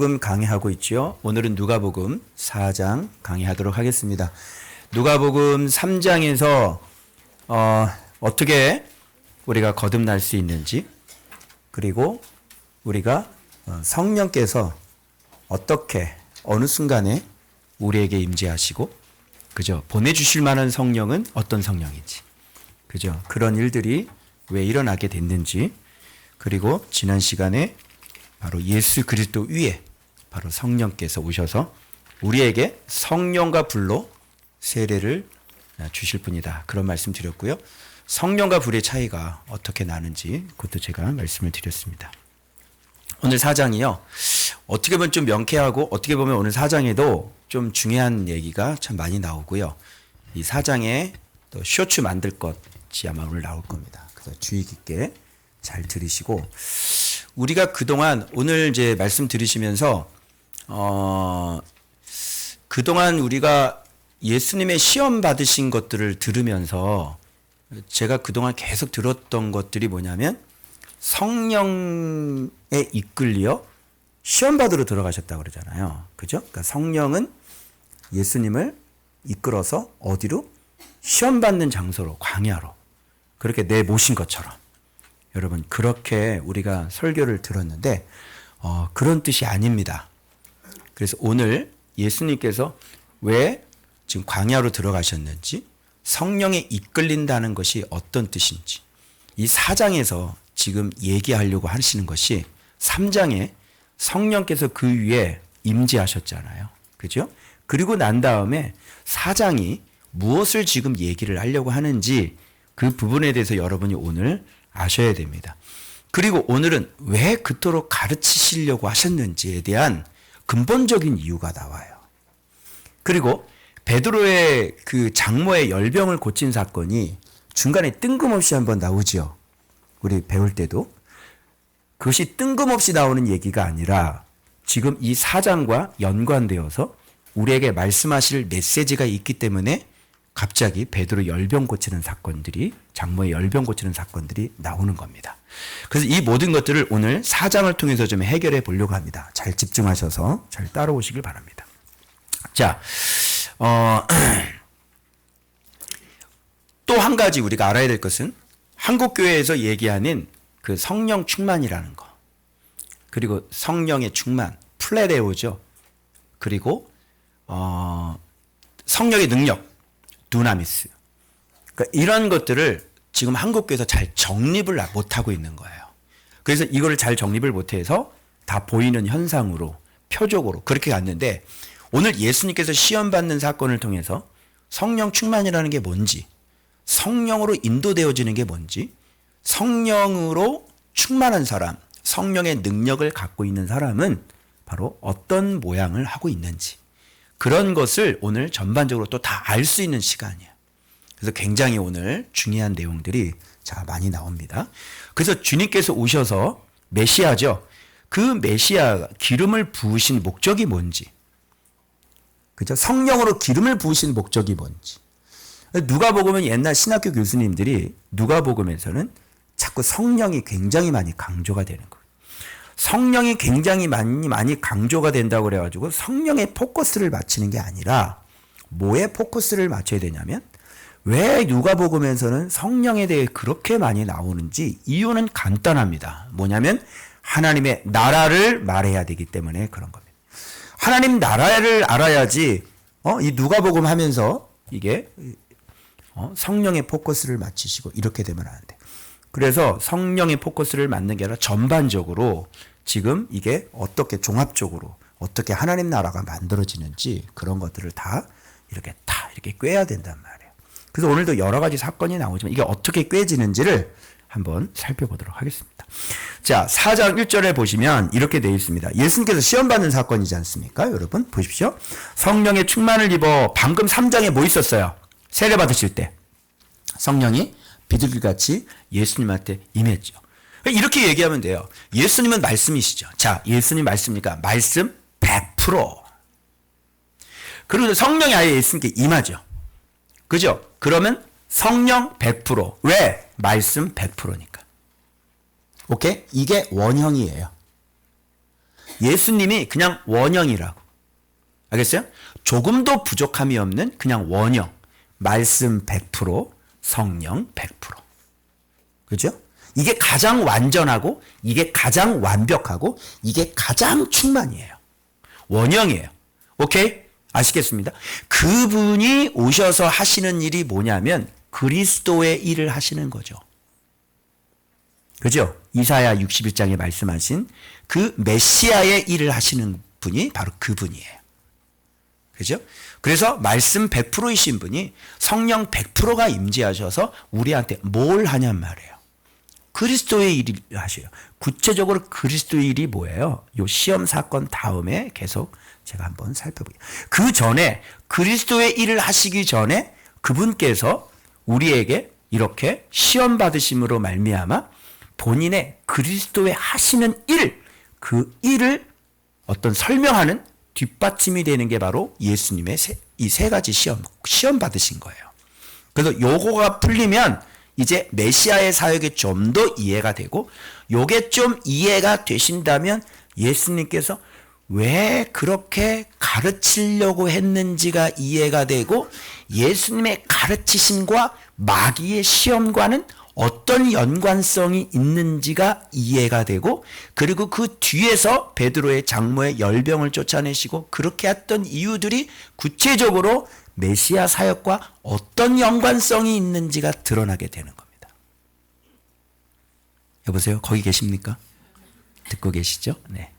누가복음 강의하고 있죠. 오늘은 누가복음 4장 강의하도록 하겠습니다. 누가복음 3장에서 어떻게 우리가 거듭날 수 있는지, 그리고 우리가 성령께서 어떻게 어느 순간에 우리에게 임재하시고, 그죠? 보내주실 만한 성령은 어떤 성령인지, 그죠? 그런 일들이 왜 일어나게 됐는지, 그리고 지난 시간에 바로 예수 그리스도 위에 바로 성령께서 오셔서 우리에게 성령과 불로 세례를 주실 분이다. 그런 말씀 드렸고요. 성령과 불의 차이가 어떻게 나는지 그것도 제가 말씀을 드렸습니다. 오늘 4장이요. 어떻게 보면 좀 명쾌하고 어떻게 보면 오늘 4장에도 좀 중요한 얘기가 참 많이 나오고요. 이 4장에 또 쇼츠 만들 것이 아마 오늘 나올 겁니다. 그래서 주의 깊게 잘 들으시고, 우리가 그동안 오늘 이제 말씀 들으시면서 그동안 우리가 예수님의 시험 받으신 것들을 들으면서 제가 그동안 계속 들었던 것들이 뭐냐면 성령에 이끌려 시험 받으러 들어가셨다고 그러잖아요. 그죠? 그러니까 성령은 예수님을 이끌어서 어디로? 시험 받는 장소로, 광야로 그렇게 내모신 것처럼. 여러분, 그렇게 우리가 설교를 들었는데 그런 뜻이 아닙니다. 그래서 오늘 예수님께서 왜 지금 광야로 들어가셨는지, 성령에 이끌린다는 것이 어떤 뜻인지, 이 4장에서 지금 얘기하려고 하시는 것이 3장에 성령께서 그 위에 임재하셨잖아요. 그죠? 그리고 난 다음에 4장이 무엇을 지금 얘기를 하려고 하는지 그 부분에 대해서 여러분이 오늘 아셔야 됩니다. 그리고 오늘은 왜 그토록 가르치시려고 하셨는지에 대한 근본적인 이유가 나와요. 그리고 베드로의 그 장모의 열병을 고친 사건이 중간에 뜬금없이 한번 나오죠. 우리 배울 때도. 그것이 뜬금없이 나오는 얘기가 아니라 지금 이 4장과 연관되어서 우리에게 말씀하실 메시지가 있기 때문에 갑자기 베드로 열병 고치는 사건들이, 장모의 열병 고치는 사건들이 나오는 겁니다. 그래서 이 모든 것들을 오늘 4장을 통해서 좀 해결해 보려고 합니다. 잘 집중하셔서 잘 따라오시길 바랍니다. 자, 또 한 가지 우리가 알아야 될 것은 한국교회에서 얘기하는 그 성령 충만이라는 거, 그리고 성령의 충만, 플레레오죠. 그리고 성령의 능력, 두나미스. 그러니까 이런 것들을 지금 한국교회에서 잘 정립을 못하고 있는 거예요. 그래서 이걸 잘 정립을 못해서 다 보이는 현상으로, 표적으로 그렇게 갔는데, 오늘 예수님께서 시험받는 사건을 통해서 성령 충만이라는 게 뭔지, 성령으로 인도되어지는 게 뭔지, 성령으로 충만한 사람, 성령의 능력을 갖고 있는 사람은 바로 어떤 모양을 하고 있는지, 그런 것을 오늘 전반적으로 또 다 알 수 있는 시간이에요. 그래서 굉장히 오늘 중요한 내용들이 많이 나옵니다. 그래서 주님께서 오셔서 메시아죠. 그 메시아 기름을 부으신 목적이 뭔지, 그죠? 성령으로 기름을 부으신 목적이 뭔지. 누가복음은 옛날 신학교 교수님들이 누가복음에서는 자꾸 성령이 굉장히 많이 강조가 되는 거예요. 성령이 굉장히 많이 강조가 된다고 그래가지고 성령의 포커스를 맞추는 게 아니라 뭐에 포커스를 맞춰야 되냐면, 왜 누가복음에서는 성령에 대해 그렇게 많이 나오는지 이유는 간단합니다. 뭐냐면 하나님의 나라를 말해야 되기 때문에 그런 겁니다. 하나님 나라를 알아야지 이 누가복음 하면서 이게 성령의 포커스를 맞추시고 이렇게 되면 안 돼. 그래서 성령의 포커스를 맞는 게 아니라 전반적으로 지금 이게 어떻게 종합적으로 어떻게 하나님 나라가 만들어지는지 그런 것들을 다 이렇게 꿰야 된단 말이에요. 그래서 오늘도 여러 가지 사건이 나오지만 이게 어떻게 꿰지는지를 한번 살펴보도록 하겠습니다. 자, 4장 1절에 보시면 이렇게 되어 있습니다. 예수님께서 시험받는 사건이지 않습니까? 여러분 보십시오. 성령의 충만을 입어, 방금 3장에 뭐 있었어요? 세례 받으실 때 성령이 비둘기같이 예수님한테 임했죠. 이렇게 얘기하면 돼요. 예수님은 말씀이시죠. 자, 예수님 말씀이니까 말씀 100%. 그리고 성령이 아예 예수님께 임하죠. 그죠? 그러면 성령 100%. 왜? 말씀 100%니까. 오케이? 이게 원형이에요. 예수님이 그냥 원형이라고. 알겠어요? 조금도 부족함이 없는 그냥 원형. 말씀 100%, 성령 100%. 그죠? 이게 가장 완전하고 이게 가장 완벽하고 이게 가장 충만이에요. 원형이에요. 오케이? 아시겠습니다? 그분이 오셔서 하시는 일이 뭐냐면 그리스도의 일을 하시는 거죠. 그죠? 이사야 61장에 말씀하신 그 메시아의 일을 하시는 분이 바로 그분이에요. 그죠? 그래서 말씀 100%이신 분이 성령 100%가 임재하셔서 우리한테 뭘 하냔 말이에요. 그리스도의 일을 하셔요. 구체적으로 그리스도의 일이 뭐예요? 요 시험 사건 다음에 계속 제가 한번 살펴볼게요. 그 전에 그리스도의 일을 하시기 전에 그분께서 우리에게 이렇게 시험 받으심으로 말미암아 본인의 그리스도의 하시는 일, 그 일을 어떤 설명하는 뒷받침이 되는 게 바로 예수님의 이 세 가지 시험 받으신 거예요. 그래서 요거가 풀리면 이제 메시아의 사역이 좀 더 이해가 되고 요게 좀 이해가 되신다면 예수님께서 왜 그렇게 가르치려고 했는지가 이해가 되고 예수님의 가르치심과 마귀의 시험과는 어떤 연관성이 있는지가 이해가 되고 그리고 그 뒤에서 베드로의 장모의 열병을 쫓아내시고 그렇게 했던 이유들이 구체적으로 메시아 사역과 어떤 연관성이 있는지가 드러나게 되는 겁니다. 여보세요? 거기 계십니까? 듣고 계시죠? 네.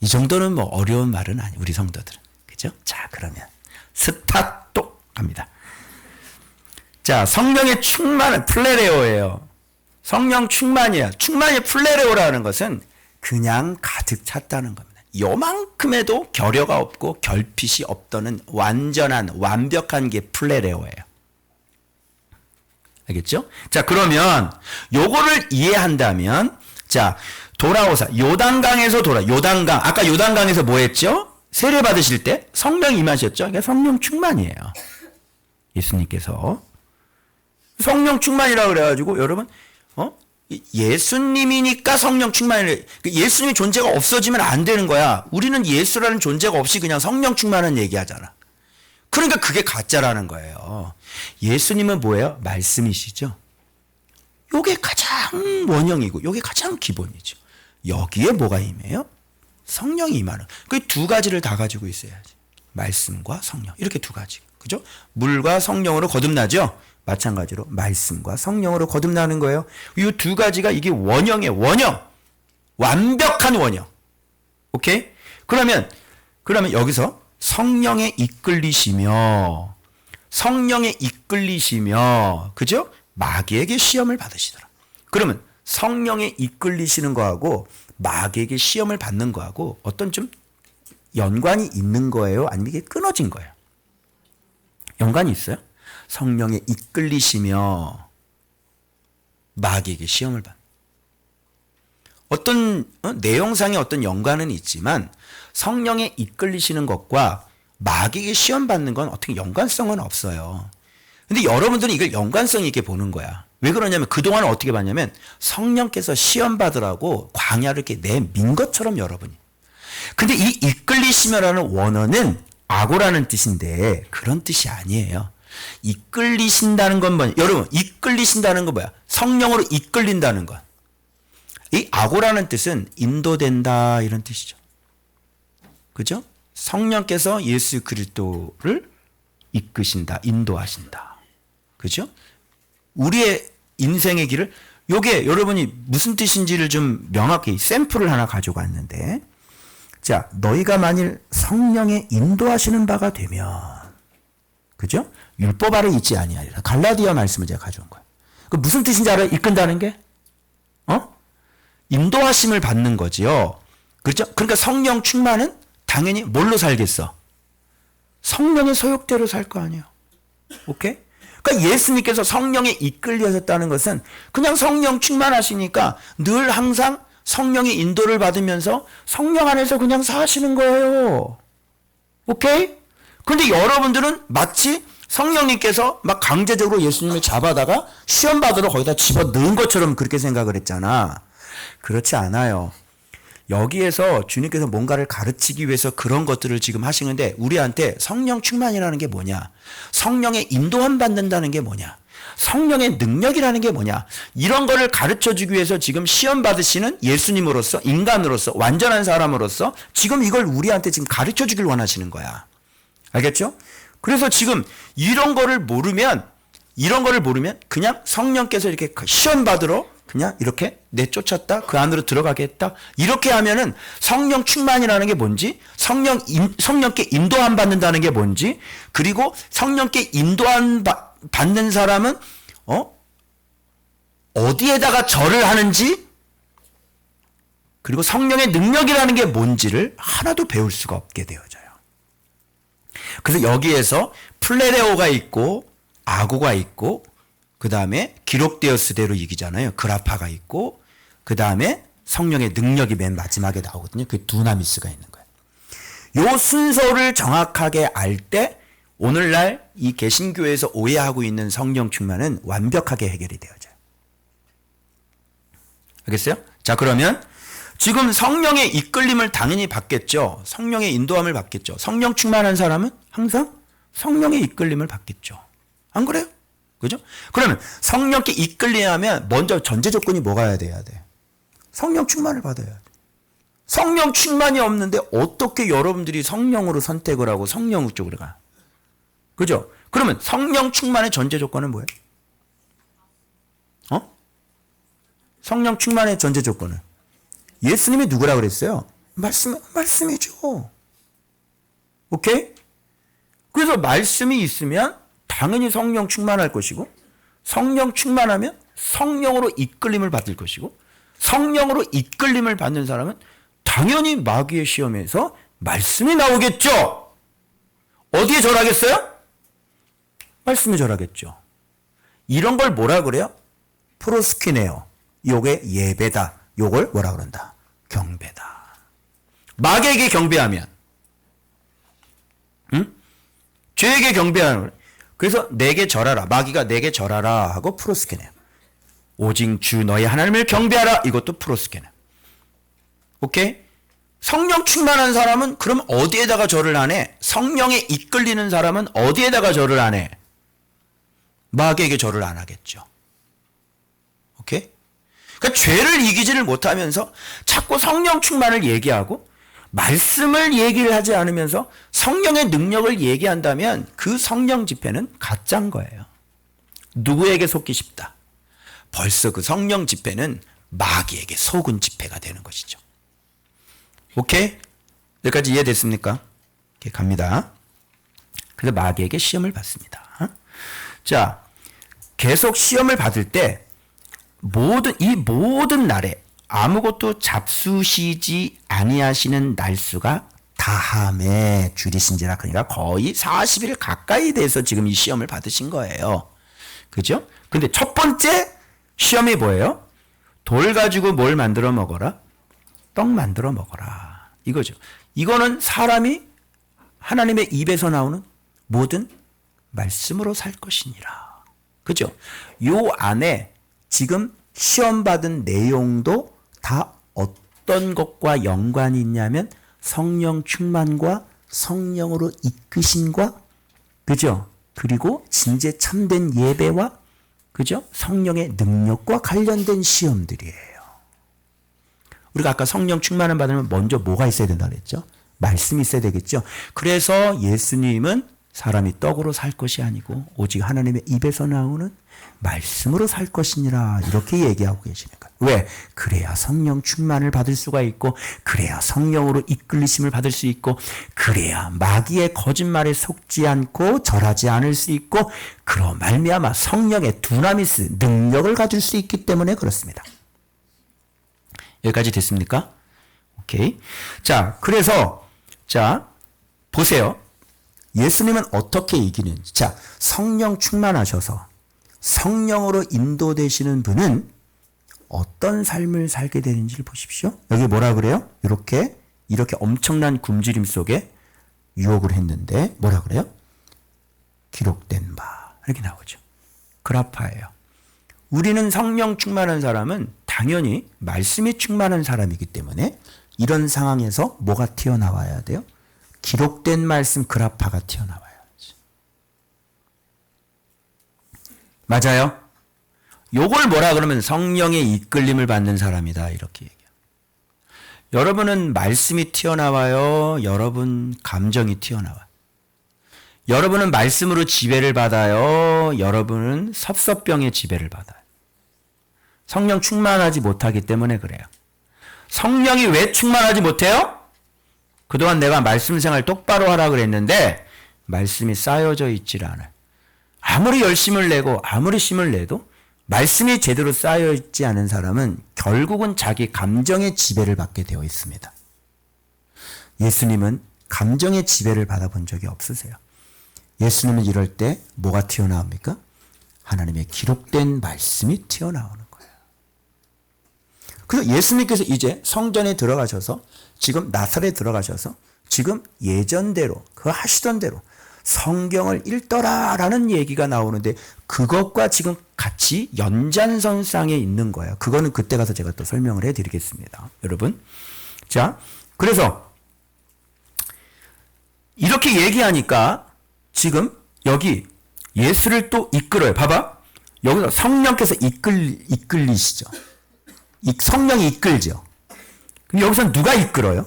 이 정도는 뭐 어려운 말은 아니에요. 우리 성도들은. 그죠? 자, 그러면 스타트 갑니다. 자, 성령의 충만은 플레레오예요. 성령 충만이야. 충만이 플레레오라는 것은 그냥 가득 찼다는 겁니다. 요만큼에도 결여가 없고 결핍이 없다는 완전한 완벽한 게 플레레오예요. 알겠죠? 자, 그러면 요거를 이해한다면 자, 돌아오사 요단강에서 요단강 아까 요단강에서 뭐 했죠? 세례 받으실 때 성령 임하셨죠? 그러니까 성령 충만이에요. 예수님께서 성령 충만이라고 그래가지고 여러분 예수님이니까 성령 충만이래. 예수님의 존재가 없어지면 안 되는 거야. 우리는 예수라는 존재가 없이 그냥 성령 충만은 얘기하잖아. 그러니까 그게 가짜라는 거예요. 예수님은 뭐예요? 말씀이시죠. 요게 가장 원형이고 요게 가장 기본이죠. 여기에 뭐가 임해요? 성령이 임하는. 그 두 가지를 다 가지고 있어야지. 말씀과 성령. 이렇게 두 가지. 그죠? 물과 성령으로 거듭나죠? 마찬가지로 말씀과 성령으로 거듭나는 거예요. 이 두 가지가 이게 원형이에요. 원형. 완벽한 원형. 오케이? 그러면 여기서 성령에 이끌리시며 그죠? 마귀에게 시험을 받으시더라. 그러면 성령에 이끌리시는 거하고 마귀에게 시험을 받는 거하고 어떤 좀 연관이 있는 거예요? 아니면 이게 끊어진 거예요? 연관이 있어요? 성령에 이끌리시며 마귀에게 시험을 받는 어떤 내용상의 어떤 연관은 있지만 성령에 이끌리시는 것과 마귀에게 시험 받는 건 어떻게 연관성은 없어요. 근데 여러분들은 이걸 연관성 있게 보는 거야. 왜 그러냐면 그동안 어떻게 봤냐면 성령께서 시험 받으라고 광야를 이렇게 내민 것처럼 여러분이. 근데 이 이끌리시며라는 원어는 악오라는 뜻인데 그런 뜻이 아니에요. 이끌리신다는 건 뭐냐? 여러분, 이끌리신다는 건 뭐야? 성령으로 이끌린다는 것. 이 악오라는 뜻은 인도된다 이런 뜻이죠. 그죠? 성령께서 예수 그리스도를 이끄신다, 인도하신다. 그죠? 우리의 인생의 길을 요게 여러분이 무슨 뜻인지를 좀 명확히 샘플을 하나 가지고 왔는데 자, 너희가 만일 성령의 인도하시는 바가 되면 그죠? 율법 아래 있지 아니하리라. 갈라디아 말씀을 제가 가져온 거예요. 그 무슨 뜻인지 알아요? 이끈다는 게? 인도하심을 받는 거지요. 그렇죠? 그러니까 성령 충만은 당연히 뭘로 살겠어? 성령의 소욕대로 살 거 아니에요. 오케이? 그러니까 예수님께서 성령에 이끌려졌다는 것은 그냥 성령 충만하시니까 늘 항상 성령의 인도를 받으면서 성령 안에서 그냥 사시는 거예요. 오케이? 근데 여러분들은 마치 성령님께서 막 강제적으로 예수님을 잡아다가 시험 받으러 거기다 집어 넣은 것처럼 그렇게 생각을 했잖아. 그렇지 않아요. 여기에서 주님께서 뭔가를 가르치기 위해서 그런 것들을 지금 하시는데 우리한테 성령 충만이라는 게 뭐냐? 성령의 인도함 받는다는 게 뭐냐? 성령의 능력이라는 게 뭐냐? 이런 거를 가르쳐 주기 위해서 지금 시험 받으시는 예수님으로서 인간으로서 완전한 사람으로서 지금 이걸 우리한테 지금 가르쳐 주길 원하시는 거야. 알겠죠? 그래서 지금 이런 거를 모르면 그냥 성령께서 이렇게 시험 받으러 그냥 이렇게 내쫓았다, 그 안으로 들어가게 했다. 이렇게 하면은 성령 충만이라는 게 뭔지, 성령께 인도함 받는다는 게 뭔지, 그리고 성령께 인도함 받는 사람은 어디에다가 절을 하는지, 그리고 성령의 능력이라는 게 뭔지를 하나도 배울 수가 없게 되어져요. 그래서 여기에서 플레레오가 있고 아고가 있고 그 다음에 기록되었으대로 이기잖아요. 그라파가 있고 그 다음에 성령의 능력이 맨 마지막에 나오거든요. 그 두나미스가 있는 거예요. 요 순서를 정확하게 알 때 오늘날 이 개신교에서 오해하고 있는 성령 충만은 완벽하게 해결이 되어져요. 알겠어요? 자, 그러면 지금 성령의 이끌림을 당연히 받겠죠. 성령의 인도함을 받겠죠. 성령 충만한 사람은 항상 성령의 이끌림을 받겠죠. 안 그래요? 그죠? 그러면 성령께 이끌리려면 먼저 전제 조건이 뭐가 돼야 돼? 성령 충만을 받아야 돼. 성령 충만이 없는데 어떻게 여러분들이 성령으로 선택을 하고 성령 쪽으로 가? 그죠? 그러면 성령 충만의 전제 조건은 뭐예요? 성령 충만의 전제 조건은 예수님이 누구라 그랬어요? 말씀이죠. 오케이? 그래서 말씀이 있으면 당연히 성령 충만할 것이고, 성령 충만하면 성령으로 이끌림을 받을 것이고, 성령으로 이끌림을 받는 사람은 당연히 마귀의 시험에서 말씀이 나오겠죠. 어디에 절하겠어요? 말씀에 절하겠죠. 이런 걸 뭐라 그래요? 프로스키네요. 요게 예배다. 요걸 뭐라 그런다? 경배다. 마귀에게 경배하면, 죄에게 경배하는 거예요. 그래서 내게 절하라. 마귀가 내게 절하라 하고 프로스케네. 오직 주 너희 하나님을 경배하라. 이것도 프로스케네. 오케이? 성령 충만한 사람은 그럼 어디에다가 절을 하네? 성령에 이끌리는 사람은 어디에다가 절을 하네? 마귀에게 절을 안 하겠죠. 오케이? 그러니까 죄를 이기지를 못하면서 자꾸 성령 충만을 얘기하고 말씀을 얘기를 하지 않으면서 성령의 능력을 얘기한다면 그 성령 집회는 가짜인 거예요. 누구에게 속기 쉽다? 벌써 그 성령 집회는 마귀에게 속은 집회가 되는 것이죠. 오케이? 여기까지 이해됐습니까? 오케이, 갑니다. 그래서 마귀에게 시험을 받습니다. 자, 계속 시험을 받을 때 이 모든 날에 아무것도 잡수시지 아니하시는 날수가 다함에 줄이신지라. 그러니까 거의 40일 가까이 돼서 지금 이 시험을 받으신 거예요. 그죠? 근데 첫 번째 시험이 뭐예요? 돌 가지고 뭘 만들어 먹어라? 떡 만들어 먹어라. 이거죠. 이거는 사람이 하나님의 입에서 나오는 모든 말씀으로 살 것이니라. 그죠? 요 안에 지금 시험받은 내용도 다 어떤 것과 연관이 있냐면 성령 충만과 성령으로 이끄심과, 그죠? 그리고 진짜 참된 예배와, 그죠? 성령의 능력과 관련된 시험들이에요. 우리가 아까 성령 충만을 받으면 먼저 뭐가 있어야 된다고 그랬죠? 말씀이 있어야 되겠죠? 그래서 예수님은 사람이 떡으로 살 것이 아니고 오직 하나님의 입에서 나오는 말씀으로 살 것이니라, 이렇게 얘기하고 계시는 거예요. 왜? 그래야 성령 충만을 받을 수가 있고, 그래야 성령으로 이끌리심을 받을 수 있고, 그래야 마귀의 거짓말에 속지 않고 절하지 않을 수 있고, 그로 말미암아 성령의 두나미스 능력을 가질 수 있기 때문에 그렇습니다. 여기까지 됐습니까? 오케이. 자, 그래서 자 보세요. 예수님은 어떻게 이기는지. 자, 성령 충만하셔서 성령으로 인도되시는 분은 어떤 삶을 살게 되는지를 보십시오. 여기 뭐라 그래요? 이렇게 엄청난 굶주림 속에 유혹을 했는데 뭐라 그래요? 기록된 바. 이렇게 나오죠. 그라파예요. 우리는 성령 충만한 사람은 당연히 말씀이 충만한 사람이기 때문에 이런 상황에서 뭐가 튀어나와야 돼요? 기록된 말씀 그라파가 튀어나와야지. 맞아요? 요걸 뭐라 그러면 성령의 이끌림을 받는 사람이다 이렇게 얘기해요. 여러분은 말씀이 튀어나와요. 여러분 감정이 튀어나와요. 여러분은 말씀으로 지배를 받아요. 여러분은 섭섭병의 지배를 받아요. 성령 충만하지 못하기 때문에 그래요. 성령이 왜 충만하지 못해요? 그동안 내가 말씀 생활 똑바로 하라 그랬는데 말씀이 쌓여져 있질 않아요. 아무리 열심을 내고 아무리 힘을 내도 말씀이 제대로 쌓여 있지 않은 사람은 결국은 자기 감정의 지배를 받게 되어 있습니다. 예수님은 감정의 지배를 받아본 적이 없으세요. 예수님은 이럴 때 뭐가 튀어나옵니까? 하나님의 기록된 말씀이 튀어나오는 거예요. 그래서 예수님께서 이제 성전에 들어가셔서 지금 나사렛에 들어가셔서 지금 예전대로 그 하시던 대로 성경을 읽더라라는 얘기가 나오는데 그것과 지금 같이 연장선상에 있는 거예요. 그거는 그때 가서 제가 또 설명을 해드리겠습니다. 여러분. 자, 그래서 이렇게 얘기하니까 지금 여기 예수를 또 이끌어요. 봐봐. 여기서 성령께서 이끌리시죠. 성령이 이끌죠. 그럼 여기서 누가 이끌어요?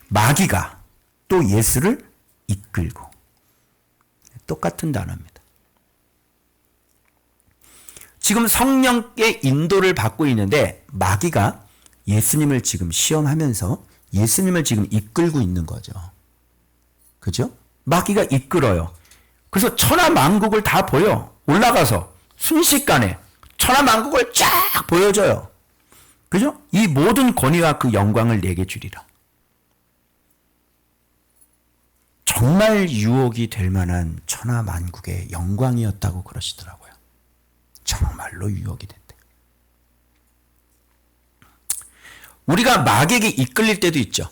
마귀가 또 예수를 이끌고. 똑같은 단어입니다. 지금 성령의 인도를 받고 있는데 마귀가 예수님을 지금 시험하면서 예수님을 지금 이끌고 있는 거죠. 그죠? 마귀가 이끌어요. 그래서 천하만국을 다 보여. 올라가서 순식간에 천하만국을 쫙 보여줘요. 그죠? 이 모든 권위와 그 영광을 내게 주리라. 정말 유혹이 될 만한 천하만국의 영광이었다고 그러시더라고요. 정말로 유혹이 됐대. 우리가 마귀에게 이끌릴 때도 있죠.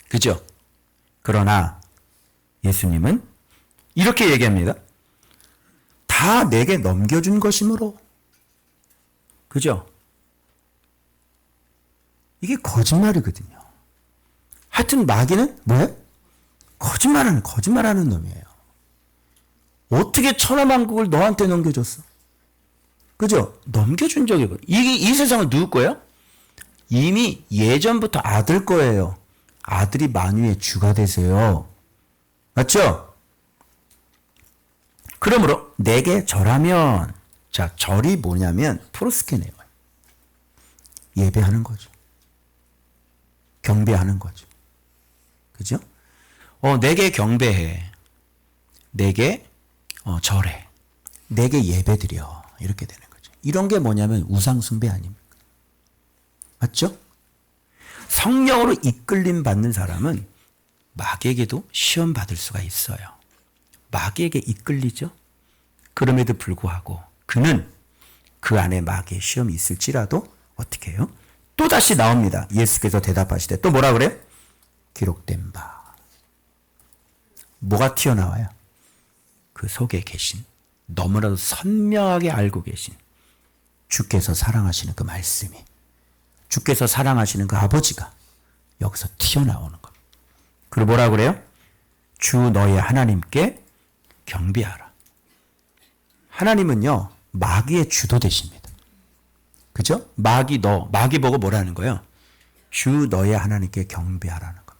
그죠? 그러나 예수님은 이렇게 얘기합니다. 다 내게 넘겨준 것이므로. 그죠? 이게 거짓말이거든요. 하여튼 마귀는 뭐예요? 거짓말하는 놈이에요. 어떻게 천하만국을 너한테 넘겨줬어? 그죠? 넘겨준 적이 없어요. 이 세상은 누구 거예요? 이미 예전부터 아들 거예요. 아들이 만유의 주가 되세요. 맞죠? 그러므로 내게 절하면, 자, 절이 뭐냐면 프로스케네요. 예배하는 거죠. 경배하는 거죠. 그죠? 내게 경배해. 내게 절해. 내게 예배드려. 이렇게 되는 거죠. 이런 게 뭐냐면 우상숭배 아닙니까? 맞죠? 성령으로 이끌림 받는 사람은 마귀에게도 시험 받을 수가 있어요. 마귀에게 이끌리죠? 그럼에도 불구하고 그는 그 안에 마귀의 시험이 있을지라도 어떻게 해요? 또 다시 나옵니다. 예수께서 대답하시되 또 뭐라 그래요? 기록된 바. 뭐가 튀어나와요? 그 속에 계신, 너무나도 선명하게 알고 계신 주께서 사랑하시는 그 말씀이, 주께서 사랑하시는 그 아버지가 여기서 튀어나오는 겁니다. 그리고 뭐라 그래요? 주 너의 하나님께 경배하라. 하나님은요, 마귀의 주도 되십니다. 그죠? 마귀 보고 뭐라는 거예요? 주 너의 하나님께 경배하라는 겁니다.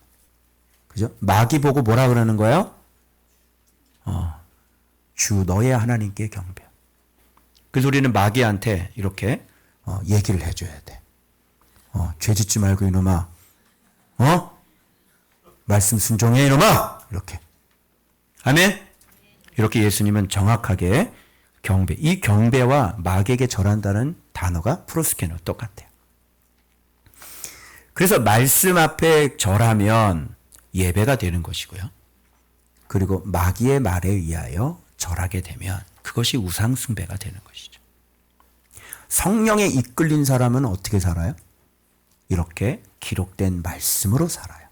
그죠? 마귀 보고 뭐라 그러는 거예요? 주 너의 하나님께 경배. 그래서 우리는 마귀한테 이렇게 얘기를 해줘야 돼. 죄 짓지 말고 이놈아. 말씀 순종해 이놈아. 이렇게. 아멘. 이렇게 예수님은 정확하게 경배. 이 경배와 마귀에게 절한다는 단어가 프로스케노 똑같아요. 그래서 말씀 앞에 절하면 예배가 되는 것이고요. 그리고 마귀의 말에 의하여 절하게 되면 그것이 우상숭배가 되는 것이죠. 성령에 이끌린 사람은 어떻게 살아요? 이렇게 기록된 말씀으로 살아요.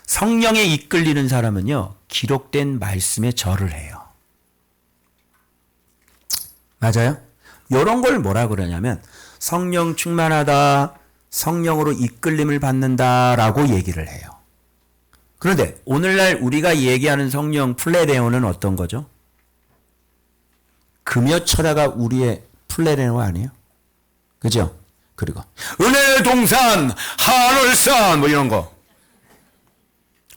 성령에 이끌리는 사람은요, 기록된 말씀에 절을 해요. 맞아요? 이런 걸 뭐라 그러냐면 성령 충만하다, 성령으로 이끌림을 받는다라고 얘기를 해요. 그런데 오늘날 우리가 얘기하는 성령 플레레오는 어떤 거죠? 금요 철야가 우리의 플레레오 아니에요? 그죠? 그리고 은혜의 동산, 하늘산 뭐 이런 거,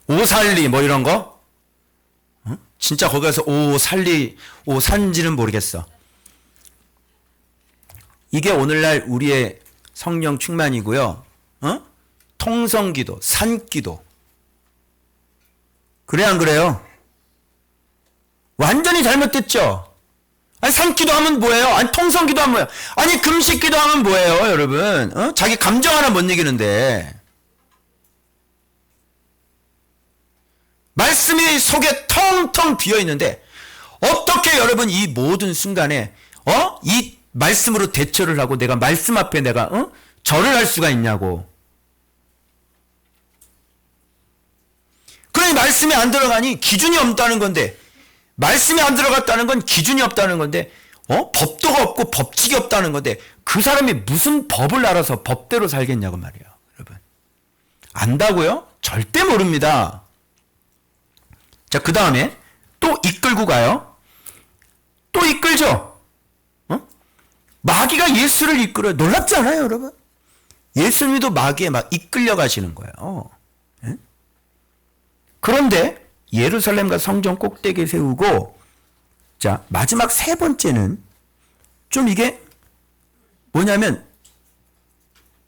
오살리 뭐 이런 거, 진짜 거기 가서 오살리 오산지는 모르겠어. 이게 오늘날 우리의 성령 충만이고요. 통성기도, 산기도. 그래 안 그래요? 완전히 잘못됐죠? 아니 산기도 하면 뭐예요? 아니 통성기도 하면 뭐예요? 아니 금식기도 하면 뭐예요 여러분? 자기 감정 하나 못 이기는데 말씀이 속에 텅텅 비어있는데 어떻게 여러분 이 모든 순간에 이 말씀으로 대처를 하고 내가 말씀 앞에 내가 절을 할 수가 있냐고. 그러니 말씀이 안 들어가니 기준이 없다는 건데, 말씀이 안 들어갔다는 건 기준이 없다는 건데, 법도가 없고 법칙이 없다는 건데 그 사람이 무슨 법을 알아서 법대로 살겠냐고 말이에요 여러분. 안다고요? 절대 모릅니다. 자, 그 다음에 또 이끌고 가요. 또 이끌죠. 마귀가 예수를 이끌어요. 놀랍지 않아요 여러분? 예수님도 마귀에 막 이끌려 가시는 거예요. 예? 그런데 예루살렘과 성전 꼭대기에 세우고, 자 마지막 세 번째는 좀 이게 뭐냐면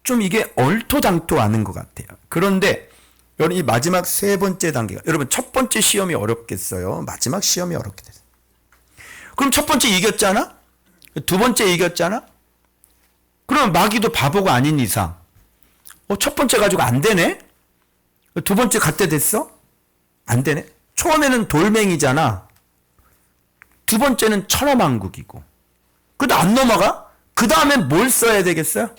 좀 이게 얼토당토하는 것 같아요. 그런데 여러분 이 마지막 세 번째 단계가, 여러분 첫 번째 시험이 어렵겠어요? 마지막 시험이 어렵게 됐어요. 그럼 첫 번째 이겼잖아? 두 번째 이겼잖아? 그럼 마귀도 바보가 아닌 이상 첫 번째 가지고 안 되네? 두 번째 갖다 됐어? 안 되네? 처음에는 돌멩이잖아. 두 번째는 천하만국이고. 근데 안 넘어가? 그 다음엔 뭘 써야 되겠어요?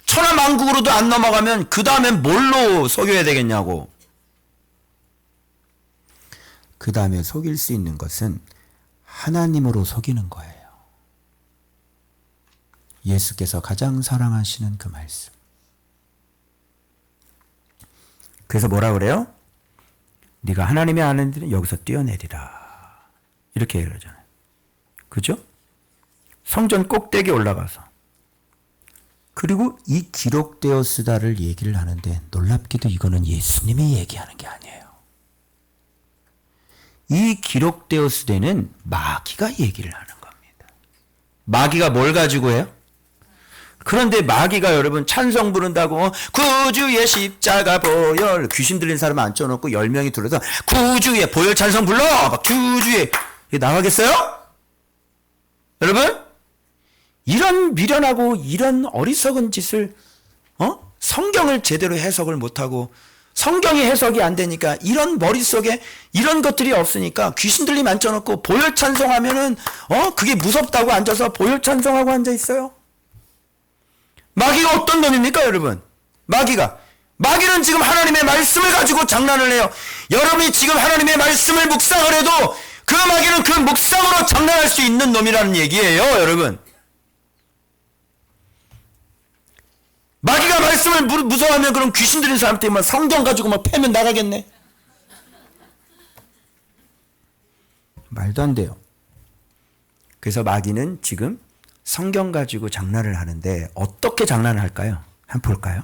천하만국으로도 안 넘어가면 그 다음엔 뭘로 속여야 되겠냐고. 그 다음에 속일 수 있는 것은 하나님으로 속이는 거예요. 예수께서 가장 사랑하시는 그 말씀. 그래서 뭐라 그래요? 네가 하나님의 아들은 여기서 뛰어내리라. 이렇게 얘기를 하잖아요. 그죠? 성전 꼭대기에 올라가서. 그리고 이 기록되었으다를 얘기를 하는데 놀랍게도 이거는 예수님이 얘기하는 게 아니에요. 이 기록되었으되는 마귀가 얘기를 하는 겁니다. 마귀가 뭘 가지고 해요? 그런데 마귀가 여러분 찬송 부른다고 구주의 십자가 보혈, 귀신 들린 사람 앉혀놓고 10명이 들어서 구주의 보혈 찬송 불러 막 주주의, 이게 나가겠어요? 여러분 이런 미련하고 이런 어리석은 짓을 성경을 제대로 해석을 못하고 성경이 해석이 안 되니까 이런 머릿속에 이런 것들이 없으니까 귀신 들림 앉혀놓고 보혈 찬송하면은 그게 무섭다고 앉아서 보혈 찬송하고 앉아 있어요. 마귀가 어떤 놈입니까 여러분? 마귀는 지금 하나님의 말씀을 가지고 장난을 해요. 여러분이 지금 하나님의 말씀을 묵상을 해도 그 마귀는 그 묵상으로 장난할 수 있는 놈이라는 얘기예요 여러분. 마귀가 말씀을 무서워하면 그럼 귀신 들린 사람한테 막 성경 가지고 막 패면 나가겠네. 말도 안 돼요. 그래서 마귀는 지금 성경 가지고 장난을 하는데 어떻게 장난을 할까요? 한번 볼까요?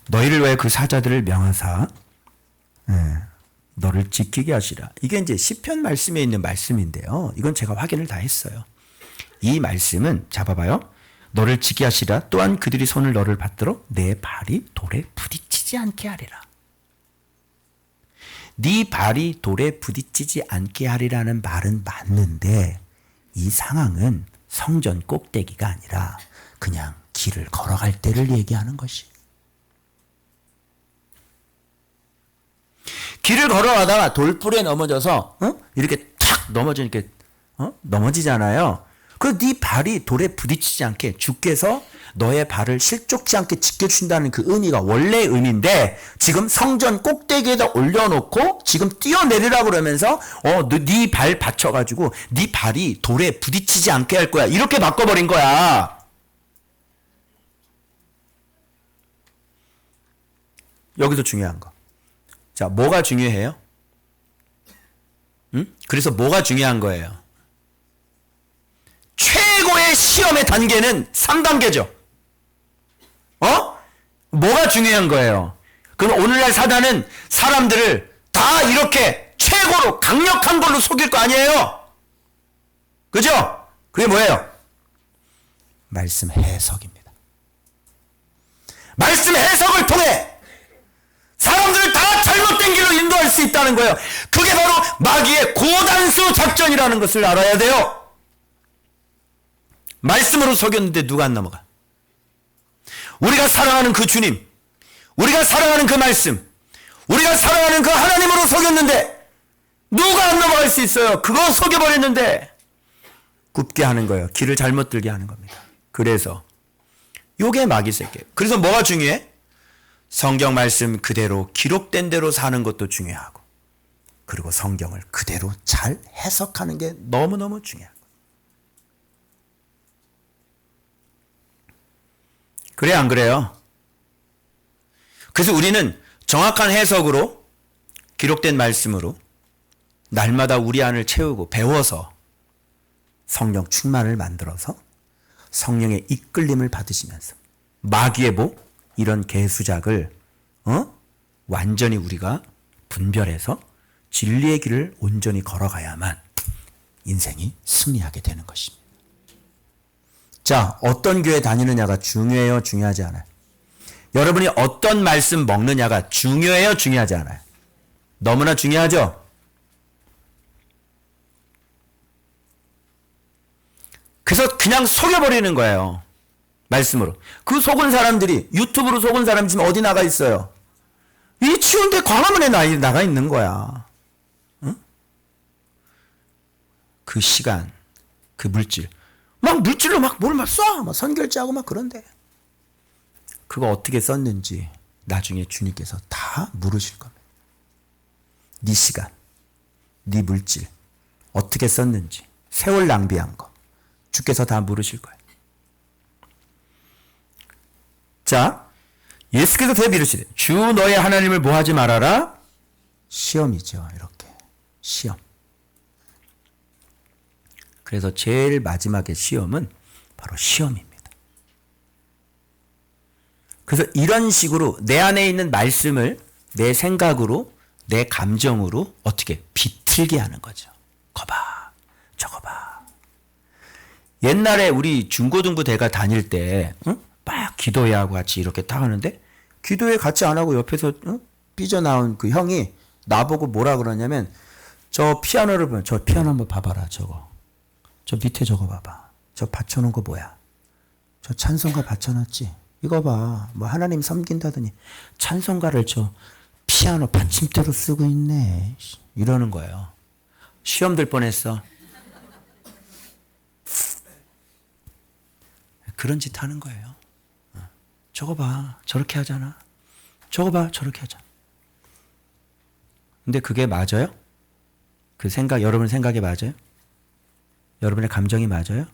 너희를 왜 그 사자들을 명하사 너를 지키게 하시라. 이게 이제 시편 말씀에 있는 말씀인데요. 이건 제가 확인을 다 했어요. 이 말씀은 잡아봐요. 너를 지키게 하시라. 또한 그들이 손을 너를 받들어 내 발이 돌에 부딪히지 않게 하리라. 네 발이 돌에 부딪히지 않게 하리라는 말은 맞는데 이 상황은 성전 꼭대기가 아니라 그냥 길을 걸어갈 때를 얘기하는 것이. 길을 걸어가다가 돌불에 넘어져서 이렇게 탁 넘어지니까 넘어지잖아요. 그 네 발이 돌에 부딪히지 않게 주께서 너의 발을 실족지 않게 지켜준다는 그 의미가 원래의 의미인데 지금 성전 꼭대기에다 올려놓고 지금 뛰어내리라고 그러면서 네 발 받쳐가지고 네 발이 돌에 부딪히지 않게 할 거야. 이렇게 바꿔버린 거야. 여기서 중요한 거. 자, 뭐가 중요해요? 응? 그래서 뭐가 중요한 거예요? 최고의 시험의 단계는 3단계죠. 뭐가 중요한 거예요? 그럼 오늘날 사단은 사람들을 다 이렇게 최고로 강력한 걸로 속일 거 아니에요? 그죠? 그게 뭐예요? 말씀 해석입니다. 말씀 해석을 통해 사람들을 다 잘못된 길로 인도할 수 있다는 거예요. 그게 바로 마귀의 고단수 작전이라는 것을 알아야 돼요. 말씀으로 속였는데 누가 안 넘어가? 우리가 사랑하는 그 주님, 우리가 사랑하는 그 말씀, 우리가 사랑하는 그 하나님으로 속였는데 누가 안 넘어갈 수 있어요? 그거 속여버렸는데 굽게 하는 거예요. 길을 잘못 들게 하는 겁니다. 그래서 요게 마귀 새끼예요. 그래서 뭐가 중요해? 성경 말씀 그대로 기록된 대로 사는 것도 중요하고, 그리고 성경을 그대로 잘 해석하는 게 너무너무 중요한 거예요. 그래 안 그래요? 그래서 우리는 정확한 해석으로 기록된 말씀으로 날마다 우리 안을 채우고 배워서 성령 충만을 만들어서 성령의 이끌림을 받으시면서 마귀의 이런 개수작을 완전히 우리가 분별해서 진리의 길을 온전히 걸어가야만 인생이 승리하게 되는 것입니다. 자, 어떤 교회 다니느냐가 중요해요? 중요하지 않아요? 여러분이 어떤 말씀 먹느냐가 중요해요? 중요하지 않아요? 너무나 중요하죠? 그래서 그냥 속여버리는 거예요. 말씀으로. 그 속은 사람들이, 유튜브로 속은 사람 지금 어디 나가 있어요? 이 추운데 광화문에 나가 있는 거야. 응? 그 시간, 그 물질. 막 물질로 막 뭘 막 쏴! 막 선결제하고 막 그런데. 그거 어떻게 썼는지 나중에 주님께서 다 물으실 겁니다. 네 시간, 네 물질, 어떻게 썼는지, 세월 낭비한 거. 주께서 다 물으실 거예요. 자, 예수께서 대답 이르시되 주 너의 하나님을 뭐하지 말아라? 시험이죠. 이렇게. 시험. 그래서 제일 마지막의 시험은 바로 시험입니다. 그래서 이런 식으로 내 안에 있는 말씀을 내 생각으로, 내 감정으로 어떻게 비틀게 하는 거죠. 거봐, 저거 봐. 옛날에 우리 중고등부 대가 다닐 때 막 기도회하고 같이 이렇게 딱 하는데 기도회 같이 안 하고 옆에서 삐져나온 그 형이 나보고 뭐라 그러냐면, 저 피아노를 보면, 저 피아노 한번 봐봐라. 저거. 저 밑에 저거 봐봐. 저 받쳐놓은 거 뭐야? 저 찬송가 받쳐놨지? 이거 봐. 뭐 하나님 섬긴다더니 찬송가를 저 피아노 받침대로 쓰고 있네. 이러는 거예요. 시험 들 뻔했어. 그런 짓 하는 거예요. 저거 봐. 저렇게 하잖아. 저거 봐. 저렇게 하잖아. 근데 그게 맞아요? 그 생각, 여러분 생각이 맞아요? 여러분의 감정이 맞아요?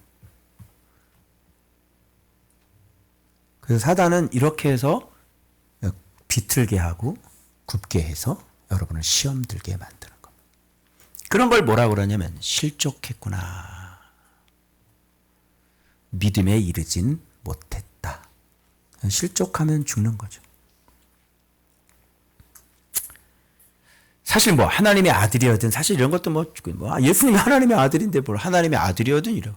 그래서 사단은 이렇게 해서 비틀게 하고 굽게 해서 여러분을 시험 들게 만드는 겁니다. 그런 걸 뭐라 그러냐면 실족했구나. 믿음에 이르진 못했다. 실족하면 죽는 거죠. 사실 뭐 하나님의 아들이어든, 사실 이런 것도 뭐 예수님이 하나님의 아들인데 뭘 하나님의 아들이어든 이러.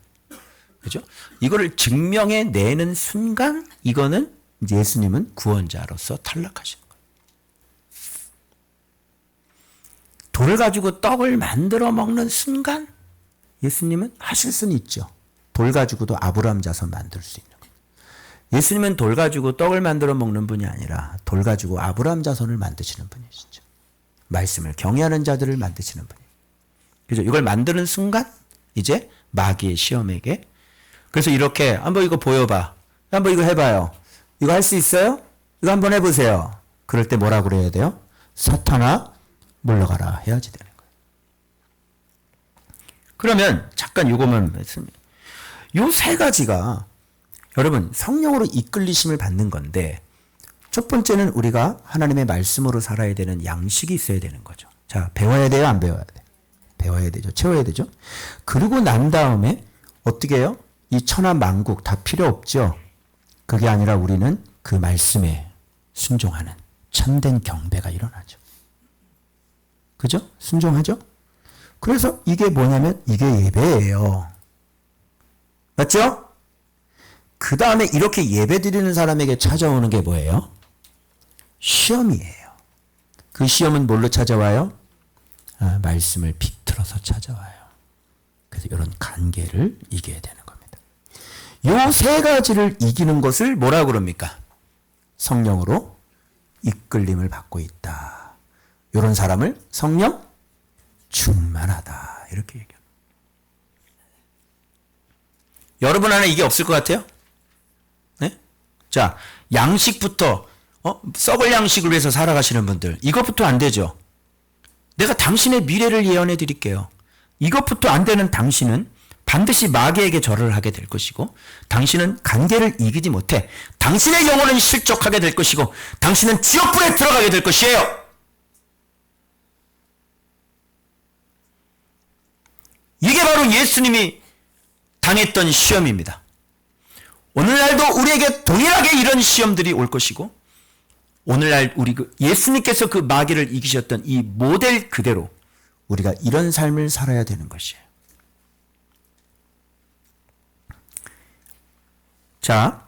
그죠? 이거를 증명해 내는 순간 이거는 예수님은 구원자로서 탈락하신 거예요. 돌을 가지고 떡을 만들어 먹는 순간 예수님은 하실 수는 있죠. 돌 가지고도 아브라함 자손 만들 수 있는 거예요. 예수님은 돌 가지고 떡을 만들어 먹는 분이 아니라 돌 가지고 아브라함 자손을 만드시는 분이시죠. 말씀을 경외하는 자들을 만드시는 분이에요. 그죠? 이걸 만드는 순간 이제 마귀의 시험에게, 그래서 이렇게 한번 이거 보여봐. 한번 이거 해봐요. 이거 할 수 있어요? 이거 한번 해보세요. 그럴 때 뭐라 그래야 돼요? 사탄아 물러가라 해야지 되는 거예요. 그러면 잠깐 이거만 말씀드립니다. 요 세 가지가 여러분 성령으로 이끌리심을 받는 건데, 첫 번째는 우리가 하나님의 말씀으로 살아야 되는 양식이 있어야 되는 거죠. 자, 배워야 돼요? 안 배워야 돼요? 배워야 되죠. 채워야 되죠. 그리고 난 다음에 어떻게 해요? 이 천하만국 다 필요 없죠. 그게 아니라 우리는 그 말씀에 순종하는 참된 경배가 일어나죠. 그죠? 순종하죠? 그래서 이게 뭐냐면 이게 예배예요. 맞죠? 그 다음에 이렇게 예배 드리는 사람에게 찾아오는 게 뭐예요? 시험이에요. 그 시험은 뭘로 찾아와요? 말씀을 비틀어서 찾아와요. 그래서 이런 관계를 이겨야 되는 겁니다. 요 세 가지를 이기는 것을 뭐라고 그럽니까? 성령으로 이끌림을 받고 있다. 이런 사람을 성령 충만하다. 이렇게 얘기합니다. 여러분 안에 이게 없을 것 같아요? 네? 자, 양식부터 썩을 양식을 위해서 살아가시는 분들 이것부터 안 되죠. 내가 당신의 미래를 예언해 드릴게요. 이것부터 안 되는 당신은 반드시 마귀에게 절을 하게 될 것이고 당신은 관계를 이기지 못해 당신의 영혼은 실족하게 될 것이고 당신은 지옥불에 들어가게 될 것이에요. 이게 바로 예수님이 당했던 시험입니다. 오늘날도 우리에게 동일하게 이런 시험들이 올 것이고 오늘날 우리 예수님께서 그 마귀를 이기셨던 이 모델 그대로 우리가 이런 삶을 살아야 되는 것이에요. 자,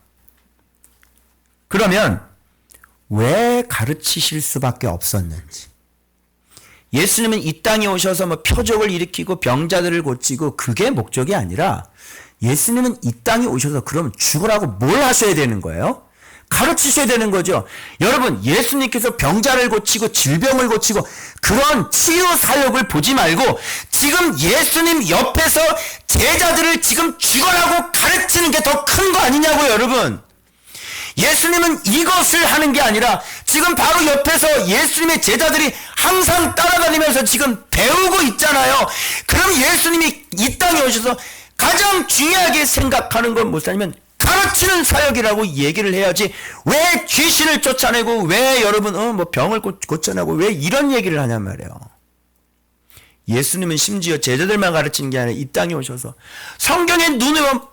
그러면 왜 가르치실 수밖에 없었는지. 예수님은 이 땅에 오셔서 뭐 표적을 일으키고 병자들을 고치고 그게 목적이 아니라 예수님은 이 땅에 오셔서 그러면 죽으라고 뭘 하셔야 되는 거예요? 가르치셔야 되는 거죠. 여러분, 예수님께서 병자를 고치고 질병을 고치고 그런 치유 사역을 보지 말고 지금 예수님 옆에서 제자들을 지금 죽어라고 가르치는 게 더 큰 거 아니냐고요, 여러분. 예수님은 이것을 하는 게 아니라 지금 바로 옆에서 예수님의 제자들이 항상 따라다니면서 지금 배우고 있잖아요. 그럼 예수님이 이 땅에 오셔서 가장 중요하게 생각하는 건 무엇이냐면 가르치는 사역이라고 얘기를 해야지 왜 귀신을 쫓아내고 왜 여러분 뭐 병을 고쳐내고 왜 이런 얘기를 하냔 말이에요. 예수님은 심지어 제자들만 가르치는 게 아니라 이 땅에 오셔서 성경의 눈에 보면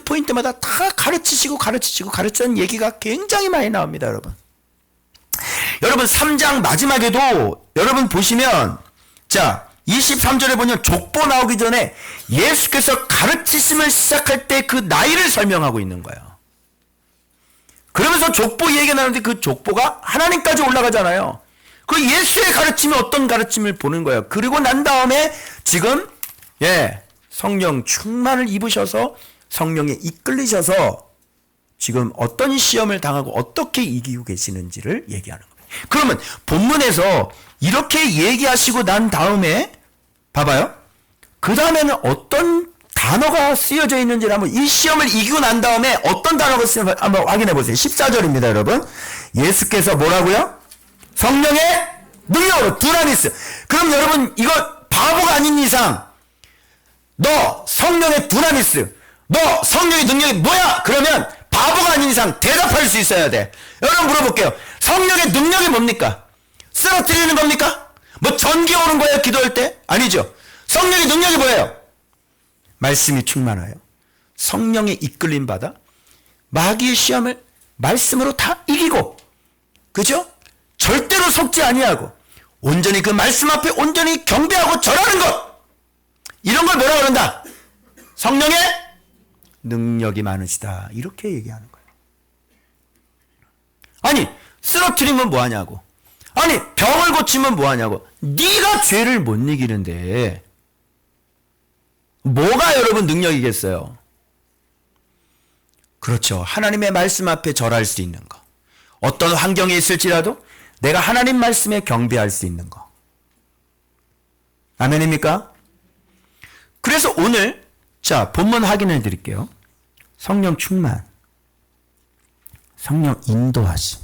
포인트마다 다 가르치시고 가르치는 얘기가 굉장히 많이 나옵니다, 여러분. 여러분 3장 마지막에도 여러분 보시면 자 23절에 보면 족보 나오기 전에 예수께서 가르치심을 시작할 때 그 나이를 설명하고 있는 거예요. 그러면서 족보 얘기가 나오는데 그 족보가 하나님까지 올라가잖아요. 그 예수의 가르침이 어떤 가르침을 보는 거예요. 그리고 난 다음에 지금 성령 충만을 입으셔서 성령에 이끌리셔서 지금 어떤 시험을 당하고 어떻게 이기고 계시는지를 얘기하는 거예요. 그러면 본문에서 이렇게 얘기하시고 난 다음에 봐봐요. 그 다음에는 어떤 단어가 쓰여져 있는지를 한번 이 시험을 이기고 난 다음에 어떤 단어가 쓰여져 한번 확인해 보세요. 14절입니다, 여러분. 예수께서 뭐라고요? 성령의 능력으로 두나미스. 그럼 여러분 이거 바보가 아닌 이상 너 성령의 두나미스, 너 성령의 능력이 뭐야? 그러면 바보가 아닌 이상 대답할 수 있어야 돼. 여러분 물어볼게요. 성령의 능력이 뭡니까? 쓰러뜨리는 겁니까? 뭐 전기 오는 거예요? 기도할 때? 아니죠. 성령의 능력이 뭐예요? 말씀이 충만하여 성령의 이끌림 받아 마귀의 시험을 말씀으로 다 이기고, 그죠? 절대로 속지 아니하고 온전히 그 말씀 앞에 온전히 경배하고 절하는 것, 이런 걸 뭐라 그런다? 성령의 능력이 많으시다, 이렇게 얘기하는 거예요. 아니 쓰러뜨리면 뭐하냐고, 아니 병을 고치면 뭐하냐고. 네가 죄를 못 이기는데 뭐가 여러분 능력이겠어요? 그렇죠. 하나님의 말씀 앞에 절할 수 있는 거, 어떤 환경에 있을지라도 내가 하나님 말씀에 경배할 수 있는 거. 아멘입니까? 그래서 오늘 자 본문 확인해 드릴게요. 성령 충만, 성령 인도하심,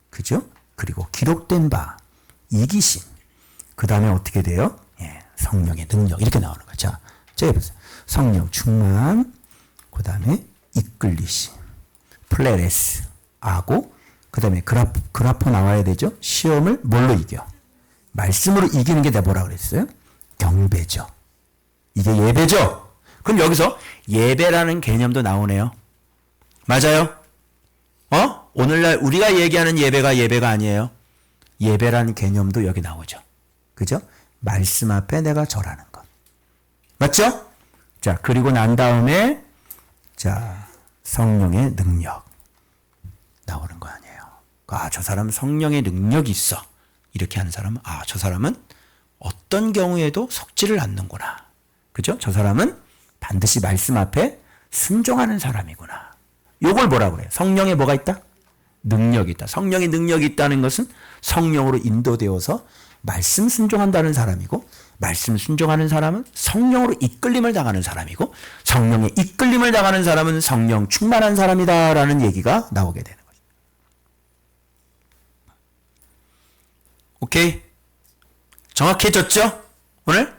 그죠? 그리고 기록된 바 이기심, 그 다음에 어떻게 돼요? 성령의 능력, 이렇게 나오는 거죠. 자, 보세요. 성령 충만, 그 다음에 이끌리심, 플레레스, 아고, 그 다음에 그래프 나와야 되죠. 시험을 뭘로 이겨? 말씀으로 이기는 게 내가 뭐라 그랬어요? 경배죠. 이게 예배죠. 그럼 여기서 예배라는 개념도 나오네요. 맞아요? 오늘날 우리가 얘기하는 예배가 아니에요. 예배라는 개념도 여기 나오죠. 그죠? 말씀 앞에 내가 절하는 것. 맞죠? 자, 그리고 난 다음에 자, 성령의 능력 나오는 거 아니에요. 아, 저 사람은 성령의 능력이 있어. 이렇게 하는 사람은 아, 저 사람은 어떤 경우에도 속지를 않는구나. 그죠? 저 사람은 반드시 말씀 앞에 순종하는 사람이구나. 요걸 뭐라고 그래요? 성령에 뭐가 있다? 능력이 있다. 성령의 능력이 있다는 것은 성령으로 인도되어서 말씀 순종한다는 사람이고, 말씀 순종하는 사람은 성령으로 이끌림을 당하는 사람이고, 성령의 이끌림을 당하는 사람은 성령 충만한 사람이다라는 얘기가 나오게 되는 거죠. 오케이? 정확해졌죠? 오늘?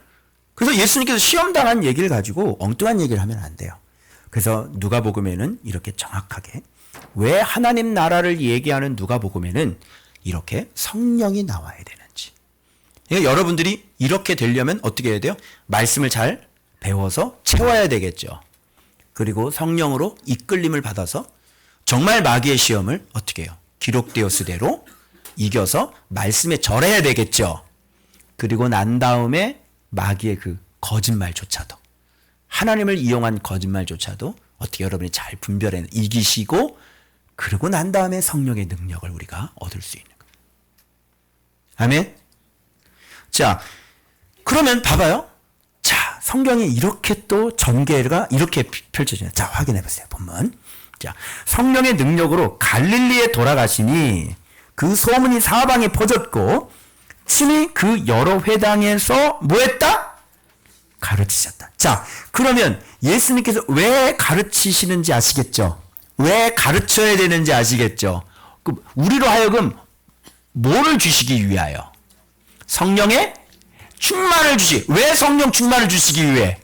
그래서 예수님께서 시험당한 얘기를 가지고 엉뚱한 얘기를 하면 안 돼요. 그래서 누가복음에는 이렇게 정확하게 왜 하나님 나라를 얘기하는 누가복음에는 이렇게 성령이 나와야 되는지. 그러니까 여러분들이 이렇게 되려면 어떻게 해야 돼요? 말씀을 잘 배워서 채워야 되겠죠. 그리고 성령으로 이끌림을 받아서 정말 마귀의 시험을 어떻게 해요? 기록되었으대로 이겨서 말씀에 절해야 되겠죠. 그리고 난 다음에 마귀의 그 거짓말조차도, 하나님을 이용한 거짓말조차도 어떻게 여러분이 잘 분별해 이기시고, 그리고 난 다음에 성령의 능력을 우리가 얻을 수 있는 거예요. 아멘? 자, 그러면 봐봐요. 자, 성경이 이렇게 또 전개가 이렇게 펼쳐져요. 자, 확인해 보세요. 본문. 자, 성령의 능력으로 갈릴리에 돌아가시니 그 소문이 사방에 퍼졌고 친히 그 여러 회당에서 뭐했다? 가르치셨다. 자, 그러면 예수님께서 왜 가르치시는지 아시겠죠? 왜 가르쳐야 되는지 아시겠죠? 우리로 하여금 뭐를 주시기 위하여? 성령의 충만을 왜 성령 충만을 주시기 위해?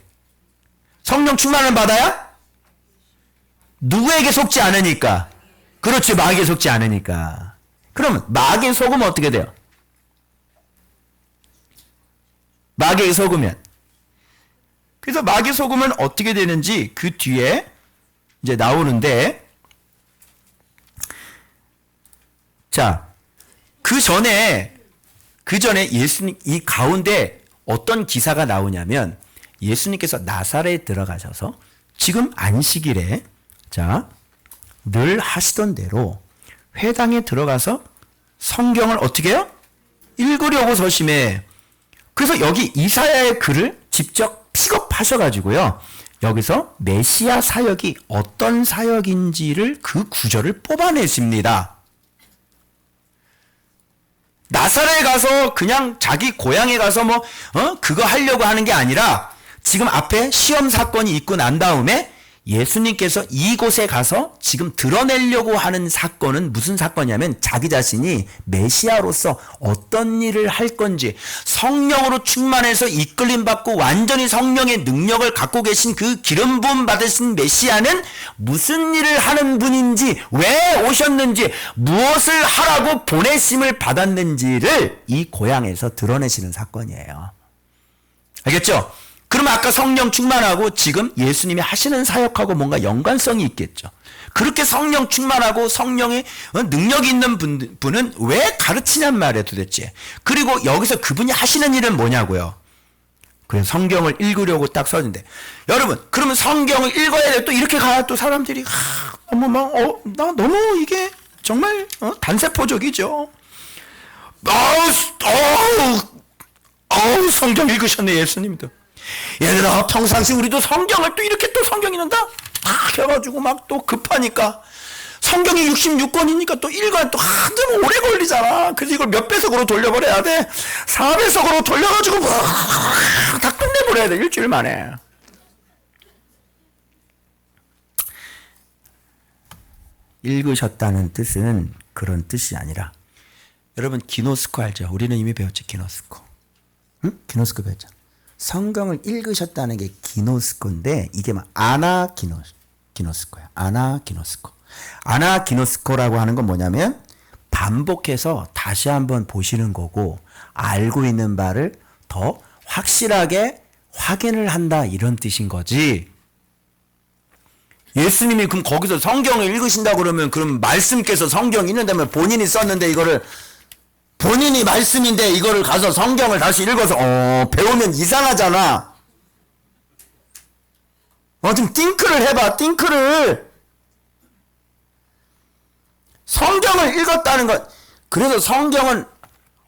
성령 충만을 받아야? 누구에게 속지 않으니까. 그렇지, 마귀에 속지 않으니까. 그러면 마귀에 속으면 어떻게 돼요? 마귀에 속으면. 그래서 마귀에 속으면 어떻게 되는지 그 뒤에 이제 나오는데, 자, 그 전에 예수님, 이 가운데 어떤 기사가 나오냐면, 예수님께서 나사렛에 들어가셔서 지금 안식일에, 자, 늘 하시던 대로 회당에 들어가서 성경을 어떻게 해요? 읽으려고 서심해. 그래서 여기 이사야의 글을 직접 픽업하셔가지고요, 여기서 메시아 사역이 어떤 사역인지를 그 구절을 뽑아내십니다. 나사렛에 가서 그냥 자기 고향에 가서 그거 하려고 하는 게 아니라 지금 앞에 시험 사건이 있고 난 다음에 예수님께서 이곳에 가서 지금 드러내려고 하는 사건은 무슨 사건이냐면, 자기 자신이 메시아로서 어떤 일을 할 건지, 성령으로 충만해서 이끌림 받고 완전히 성령의 능력을 갖고 계신 그 기름 부음 받으신 메시아는 무슨 일을 하는 분인지, 왜 오셨는지, 무엇을 하라고 보내심을 받았는지를 이 고향에서 드러내시는 사건이에요. 알겠죠? 그러면 아까 성령 충만하고 지금 예수님이 하시는 사역하고 뭔가 연관성이 있겠죠. 그렇게 성령 충만하고 성령의 능력이 있는 분은 왜 가르치냔 말이에요, 도대체. 그리고 여기서 그분이 하시는 일은 뭐냐고요. 그래서 성경을 읽으려고 딱 써진대. 여러분, 그러면 성경을 읽어야 돼. 또 이렇게 가야 또 사람들이 나 너무 이게 정말 단세포적이죠. 성경 읽으셨네, 예수님도. 얘들아, 평상시 우리도 성경을 또 이렇게 또 성경 읽는다? 해가지고 막 또 급하니까. 성경이 66권이니까 또 읽어야 또 너무 오래 걸리잖아. 그래서 이걸 몇 배속으로 돌려버려야 돼? 4배속으로 돌려가지고 다 끝내버려야 돼, 일주일 만에. 읽으셨다는 뜻은 그런 뜻이 아니라, 여러분 기노스코 알죠? 우리는 이미 배웠지, 기노스코. 응? 기노스코 배웠잖아. 성경을 읽으셨다는 게 기노스코인데, 이게 막 아나기노스코야. 아나기노스코. 아나기노스코라고 하는 건 뭐냐면, 반복해서 다시 한번 보시는 거고 알고 있는 바를 더 확실하게 확인을 한다 이런 뜻인 거지. 예수님이 그럼 거기서 성경을 읽으신다 그러면 그럼 말씀께서 성경 있는다면 본인이 썼는데 이거를 본인이 말씀인데 이거를 가서 성경을 다시 읽어서 배우면 이상하잖아. 좀 띵크를 해봐. 띵크를. 성경을 읽었다는 것. 그래서 성경은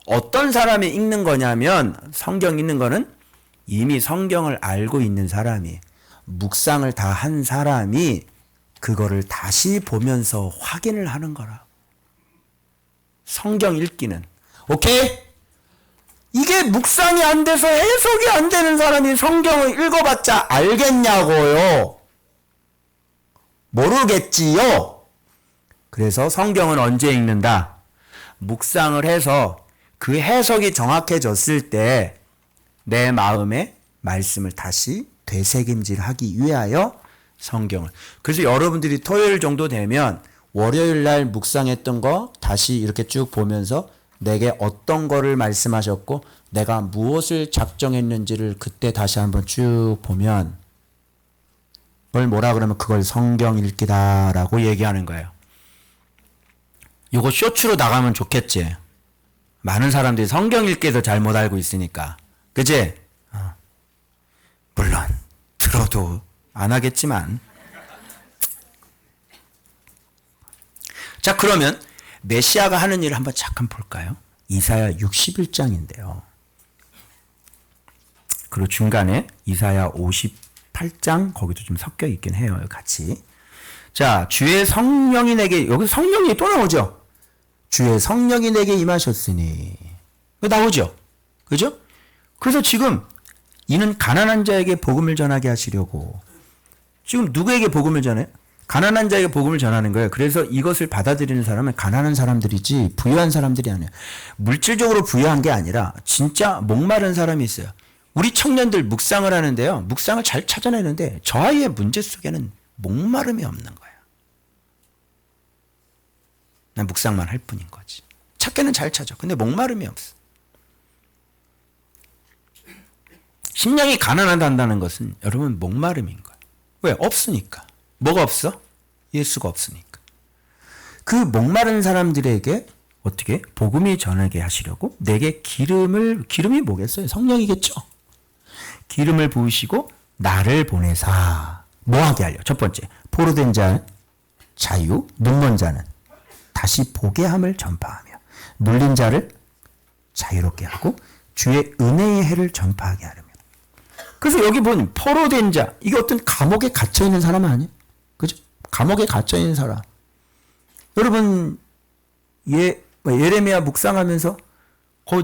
어떤 사람이 읽는 거냐면 성경 읽는 거는 이미 성경을 알고 있는 사람이 묵상을 다 한 사람이 그거를 다시 보면서 확인을 하는 거라. 성경 읽기는. 오케이? 이게 묵상이 안 돼서 해석이 안 되는 사람이 성경을 읽어봤자 알겠냐고요? 모르겠지요? 그래서 성경은 언제 읽는다? 묵상을 해서 그 해석이 정확해졌을 때 내 마음에 말씀을 다시 되새김질하기 위하여 성경을. 그래서 여러분들이 토요일 정도 되면 월요일 날 묵상했던 거 다시 이렇게 쭉 보면서 내게 어떤 거를 말씀하셨고 내가 무엇을 작정했는지를 그때 다시 한번 쭉 보면 그걸 뭐라 그러면 그걸 성경 읽기다라고 얘기하는 거예요. 이거 쇼츠로 나가면 좋겠지. 많은 사람들이 성경 읽기도 잘 못 알고 있으니까. 그치? 물론 들어도 안 하겠지만. 자, 그러면 메시아가 하는 일을 한번 잠깐 볼까요? 이사야 61장인데요. 그리고 중간에 이사야 58장 거기도 좀 섞여 있긴 해요. 같이. 자, 주의 성령이 내게, 여기 성령이 또 나오죠? 주의 성령이 내게 임하셨으니. 나오죠? 그죠? 그래서 지금 이는 가난한 자에게 복음을 전하게 하시려고. 지금 누구에게 복음을 전해요? 가난한 자에게 복음을 전하는 거예요. 그래서 이것을 받아들이는 사람은 가난한 사람들이지 부유한 사람들이 아니에요. 물질적으로 부유한 게 아니라 진짜 목마른 사람이 있어요. 우리 청년들 묵상을 하는데요. 묵상을 잘 찾아내는데 저 아이의 문제 속에는 목마름이 없는 거예요. 난 묵상만 할 뿐인 거지. 찾기는 잘 찾아. 근데 목마름이 없어. 심령이 가난하다는 것은 여러분 목마름인 거예요. 왜? 없으니까. 뭐가 없어? 예수가 없으니까. 그 목마른 사람들에게 어떻게? 복음이 전하게 하시려고 내게 기름이 뭐겠어요? 성령이겠죠? 기름을 부으시고 나를 보내사 뭐하게 하려? 첫 번째, 포로된 자 자유, 눈먼 자는 다시 보게 함을 전파하며 눌린 자를 자유롭게 하고 주의 은혜의 해를 전파하게 하려며. 그래서 여기 보니 포로된 자, 이게 어떤 감옥에 갇혀있는 사람 아니에요? 그죠? 감옥에 갇혀있는 사람. 여러분 예레미야 묵상하면서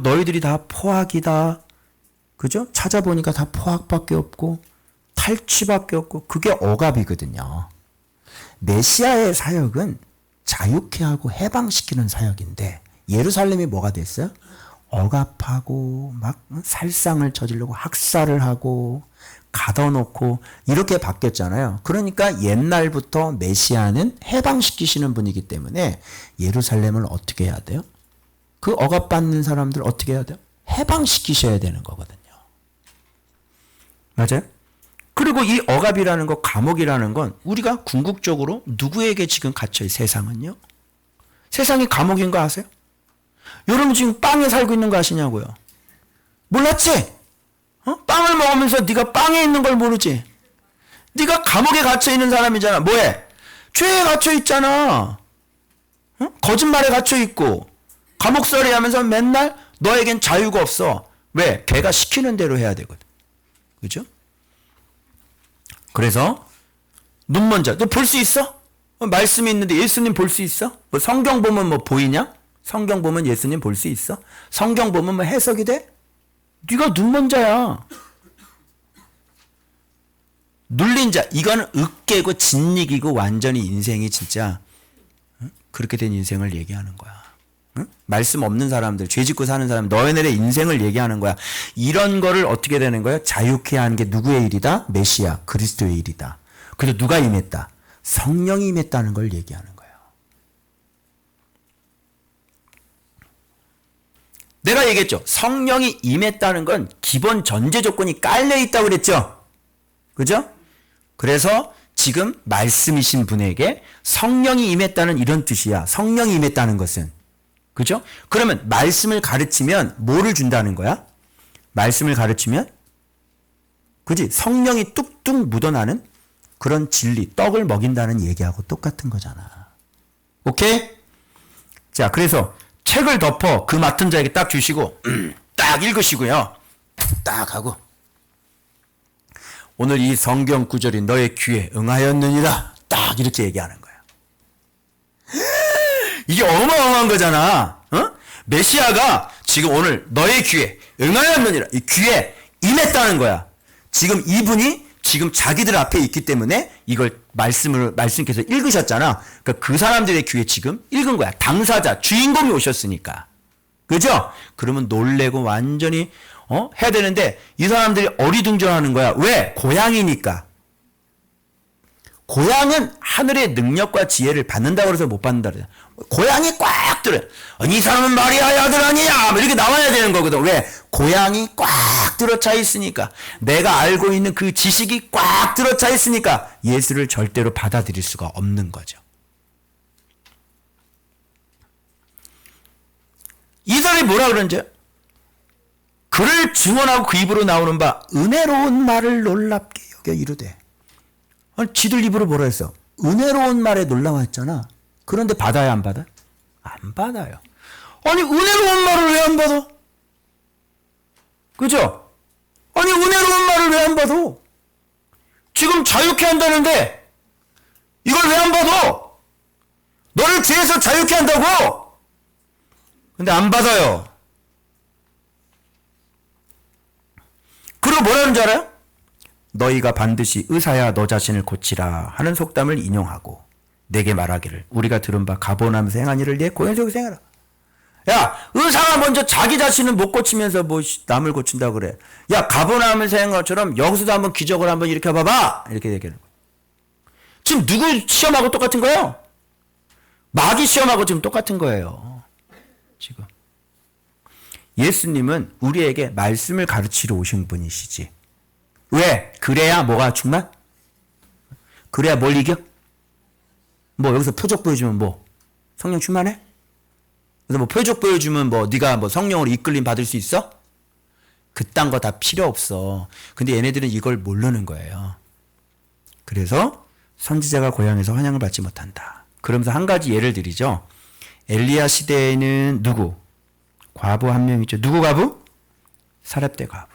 너희들이 다 포악이다. 그죠? 찾아보니까 다 포악밖에 없고 탈취밖에 없고 그게 억압이거든요. 메시아의 사역은 자유케 하고 해방시키는 사역인데 예루살렘이 뭐가 됐어요? 억압하고 막 살상을 저지르고 학살을 하고 가둬놓고 이렇게 바뀌었잖아요. 그러니까 옛날부터 메시아는 해방시키시는 분이기 때문에 예루살렘을 어떻게 해야 돼요? 그 억압받는 사람들 어떻게 해야 돼요? 해방시키셔야 되는 거거든요. 맞아요? 그리고 이 억압이라는 것, 감옥이라는 건 우리가 궁극적으로 누구에게 지금 갇혀있어요? 세상은요? 세상이 감옥인 거 아세요? 여러분 지금 빵에 살고 있는 거 아시냐고요? 몰랐지? 빵을 먹으면서 네가 빵에 있는 걸 모르지? 네가 감옥에 갇혀 있는 사람이잖아. 뭐해? 죄에 갇혀 있잖아. 거짓말에 갇혀 있고 감옥살이 하면서 맨날 너에겐 자유가 없어. 왜? 걔가 시키는 대로 해야 되거든. 그죠? 그래서 눈먼 자, 너 볼 수 있어? 말씀이 있는데 예수님 볼 수 있어? 뭐 성경 보면 뭐 보이냐? 성경 보면 예수님 볼 수 있어? 성경 보면 뭐 해석이 돼? 네가 눈먼 자야. 눌린 자, 이거는 으깨고 진리기고 완전히 인생이 진짜 그렇게 된 인생을 얘기하는 거야. 응? 말씀 없는 사람들, 죄 짓고 사는 사람, 너희들의 인생을 얘기하는 거야. 이런 거를 어떻게 되는 거야? 자유케 하는 게 누구의 일이다? 메시아, 그리스도의 일이다. 그래서 누가 임했다? 성령이 임했다는 걸 얘기하는 거예요. 내가 얘기했죠. 성령이 임했다는 건 기본 전제 조건이 깔려 있다고 그랬죠. 그죠? 그래서 지금 말씀이신 분에게 성령이 임했다는 이런 뜻이야. 성령이 임했다는 것은. 그죠? 그러면 말씀을 가르치면 뭐를 준다는 거야? 말씀을 가르치면? 그지? 성령이 뚝뚝 묻어나는 그런 진리, 떡을 먹인다는 얘기하고 똑같은 거잖아. 오케이? 자, 그래서 책을 덮어 그 맡은 자에게 딱 주시고 딱 읽으시고요. 딱 하고 오늘 이 성경 구절이 너의 귀에 응하였느니라. 딱 이렇게 얘기하는 거야. 이게 어마어마한 거잖아. 어? 메시아가 지금 오늘 너의 귀에 응하였느니라. 이 귀에 임했다는 거야. 지금 이분이 지금 자기들 앞에 있기 때문에 이걸 말씀께서 읽으셨잖아. 그러니까 그 사람들의 귀에 지금 읽은 거야. 당사자, 주인공이 오셨으니까. 그죠? 그러면 놀래고 완전히 해야 되는데 이 사람들이 어리둥절하는 거야. 왜? 고향이니까. 고향은 하늘의 능력과 지혜를 받는다고 해서 못 받는다 그래. 고향이 꽉 들어요. 이 사람은 마리아의 아들 아니냐? 이렇게 나와야 되는 거거든. 왜? 고향이 꽉 들어차 있으니까. 내가 알고 있는 그 지식이 꽉 들어차 있으니까 예수를 절대로 받아들일 수가 없는 거죠. 이 사람이 뭐라 그러는지 그를 증언하고 그 입으로 나오는 바 은혜로운 말을 놀랍게 여겨 이르되. 아니, 지들 입으로 뭐라 했어? 은혜로운 말에 놀라워했잖아. 그런데 받아야 안 받아? 안 받아요. 아니 은혜로운 말을 왜 안 받아? 그죠? 아니 은혜로운 말을 왜 안 받아? 지금 자유케 한다는데 이걸 왜 안 받아? 너를 죄에서 자유케 한다고? 근데 안 받아요. 그리고 뭐라는 줄 알아요? 너희가 반드시 의사야 너 자신을 고치라 하는 속담을 인용하고 내게 말하기를 우리가 들은 바 가버나움에서 행한 일을 내 고향 속에서 행하라. 야, 의사가 먼저 자기 자신을 못 고치면서 뭐 남을 고친다 그래. 야, 가버나움에서 행한 것처럼 여기서도 한번 기적을 한번 일으켜 봐봐. 이렇게 얘기하는 거야. 지금 누구 시험하고 똑같은 거예요? 마귀 시험하고 지금 똑같은 거예요. 지금 예수님은 우리에게 말씀을 가르치러 오신 분이시지. 왜? 그래야 뭐가 충만? 그래야 뭘 이겨? 뭐 여기서 표적 보여주면 뭐 성령 충만해? 그래서 뭐 표적 보여주면 뭐 네가 뭐 성령으로 이끌림 받을 수 있어? 그딴 거 다 필요 없어. 근데 얘네들은 이걸 모르는 거예요. 그래서 선지자가 고향에서 환영을 받지 못한다. 그러면서 한 가지 예를 드리죠. 엘리야 시대에는 누구? 과부 한 명 있죠. 누구 과부? 사렙대 과부.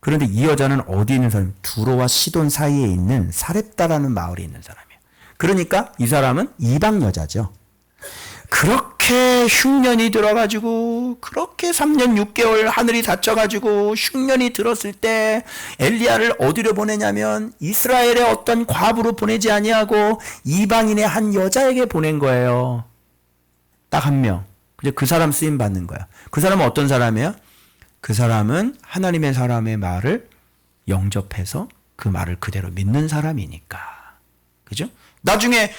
그런데 이 여자는 어디 있는 사람이에요? 두로와 시돈 사이에 있는 사렙다라는 마을에 있는 사람이에요. 그러니까 이 사람은 이방 여자죠. 그렇게 흉년이 들어가지고 그렇게 3년 6개월 하늘이 닫혀가지고 흉년이 들었을 때 엘리야를 어디로 보내냐면 이스라엘의 어떤 과부로 보내지 아니하고 이방인의 한 여자에게 보낸 거예요. 딱 한 명. 그 사람 쓰임 받는 거야. 그 사람은 어떤 사람이에요? 그 사람은 하나님의 사람의 말을 영접해서 그 말을 그대로 믿는 사람이니까. 그죠? 나중에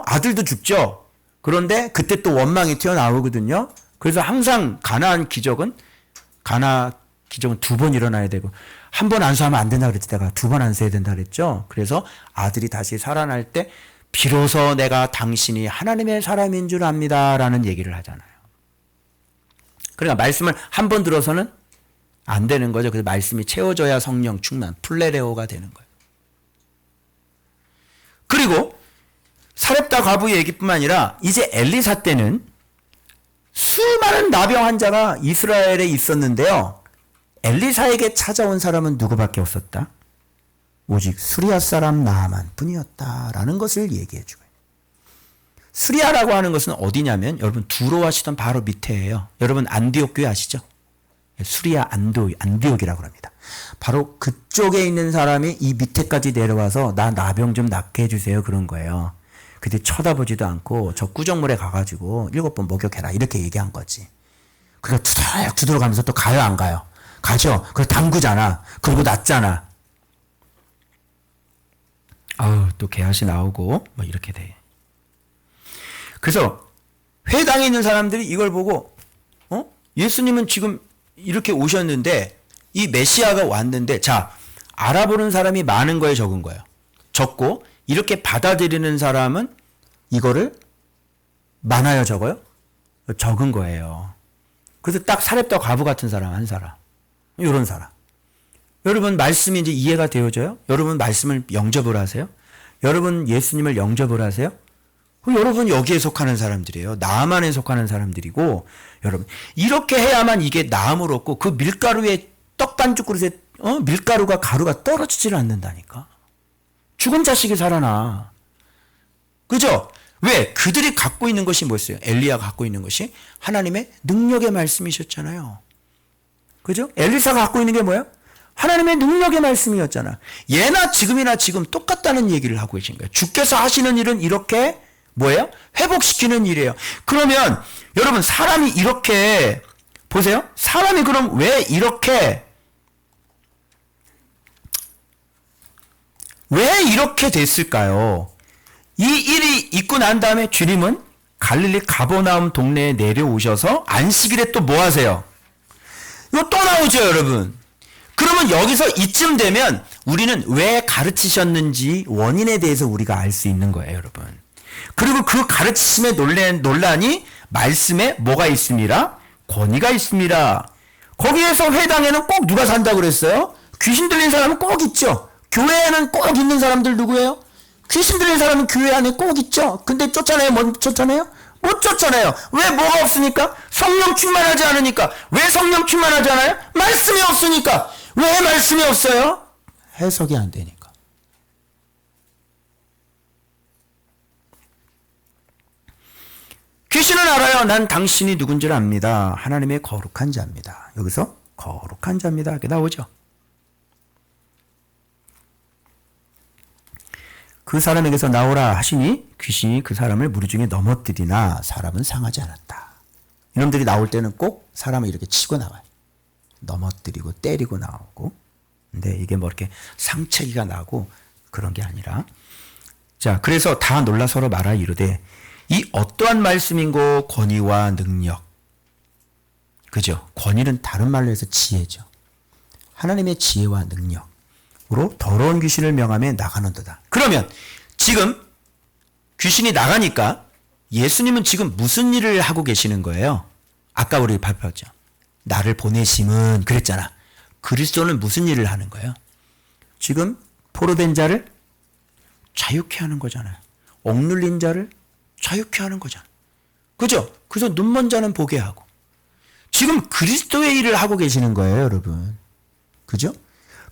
아들도 죽죠. 그런데 그때 또 원망이 튀어나오거든요. 그래서 항상 가나 기적은 두 번 일어나야 되고 한 번 안수하면 안 된다 그랬지. 내가 두 번 안수해야 된다 그랬죠. 그래서 아들이 다시 살아날 때 비로소 내가 당신이 하나님의 사람인 줄 압니다라는 얘기를 하잖아요. 그러니까 말씀을 한 번 들어서는 안 되는 거죠. 그래서 말씀이 채워져야 성령 충만, 플레레오가 되는 거예요. 그리고 사렙다 과부의 얘기뿐만 아니라 이제 엘리사 때는 수많은 나병 환자가 이스라엘에 있었는데요. 엘리사에게 찾아온 사람은 누구밖에 없었다? 오직 수리아 사람 나아만 뿐이었다라는 것을 얘기해 주고요. 수리아라고 하는 것은 어디냐면 여러분 두로와 시돈 바로 밑에예요. 여러분 안디옥 교회 아시죠? 수리아 안디옥이라고 합니다. 바로 그쪽에 있는 사람이 이 밑에까지 내려와서 나 나병 좀 낫게 해주세요 그런 거예요. 근데 쳐다보지도 않고 저 구정물에 가가지고 7번 목욕해라 이렇게 얘기한 거지. 그러니까 투덜 투덜 가면서 또 가요 안 가요? 가죠. 그걸 담그잖아. 그러고 낫잖아. 또 개앗이 나오고 뭐 이렇게 돼. 그래서 회당에 있는 사람들이 이걸 보고 예수님은 지금 이렇게 오셨는데 이 메시아가 왔는데 자, 알아보는 사람이 많은 거예요, 적은 거예요? 적고 이렇게 받아들이는 사람은 이거를 많아요, 적어요? 적은 거예요. 그래서 딱 사렙과 과부 같은 사람 한 사람. 이런 사람. 여러분 말씀이 이제 이해가 되어져요? 여러분 말씀을 영접을 하세요? 여러분 예수님을 영접을 하세요? 여러분 여기에 속하는 사람들이에요. 나만에 속하는 사람들이고 여러분 이렇게 해야만 이게 나음을 얻고 그 밀가루에 떡 반죽 그릇에 밀가루가 가루가 떨어지질 않는다니까. 죽은 자식이 살아나. 그죠? 왜? 그들이 갖고 있는 것이 뭐였어요? 엘리야가 갖고 있는 것이 하나님의 능력의 말씀이셨잖아요. 그죠? 엘리사가 갖고 있는 게 뭐예요? 하나님의 능력의 말씀이었잖아. 예나 지금이나 지금 똑같다는 얘기를 하고 계신 거예요. 주께서 하시는 일은 이렇게 뭐예요? 회복시키는 일이에요. 그러면 여러분 사람이 이렇게 보세요. 사람이 그럼 왜 이렇게 됐을까요? 이 일이 있고 난 다음에 주님은 갈릴리 가버나움 동네에 내려오셔서 안식일에 또 뭐 하세요? 이거 또 나오죠, 여러분. 그러면 여기서 이쯤 되면 우리는 왜 가르치셨는지 원인에 대해서 우리가 알 수 있는 거예요, 여러분. 그리고 그 가르치심의 논란이 말씀에 뭐가 있습니다? 권위가 있습니다. 거기에서 회당에는 꼭 누가 산다고 그랬어요? 귀신 들린 사람은 꼭 있죠. 교회에는 꼭 있는 사람들 누구예요? 귀신 들린 사람은 교회 안에 꼭 있죠. 근데 쫓아내요? 못 쫓아내요? 못 쫓아내요. 왜? 뭐가 없으니까? 성령 충만하지 않으니까. 왜 성령 충만하지 않아요? 말씀이 없으니까. 왜 말씀이 없어요? 해석이 안 되니까. 귀신은 알아요. 난 당신이 누군지를 압니다. 하나님의 거룩한 자입니다. 여기서 거룩한 자입니다. 이렇게 나오죠. 그 사람에게서 나오라 하시니 귀신이 그 사람을 무리 중에 넘어뜨리나 사람은 상하지 않았다. 이놈들이 나올 때는 꼭 사람을 이렇게 치고 나와요. 넘어뜨리고 때리고 나오고. 근데 이게 뭐 이렇게 상처기가 나고 그런 게 아니라. 자, 그래서 다 놀라 서로 말하 이르되 이 어떠한 말씀인고 권위와 능력. 그죠? 권위는 다른 말로 해서 지혜죠. 하나님의 지혜와 능력으로 더러운 귀신을 명하며 나가는도다. 그러면 지금 귀신이 나가니까 예수님은 지금 무슨 일을 하고 계시는 거예요? 아까 우리 발표했죠. 나를 보내심은 그랬잖아. 그리스도는 무슨 일을 하는 거예요? 지금 포로된 자를 자유케 하는 거잖아요. 억눌린 자를 자유케 하는 거잖아요. 그죠? 그래서 눈먼 자는 보게 하고. 지금 그리스도의 일을 하고 계시는 거예요, 여러분. 그죠?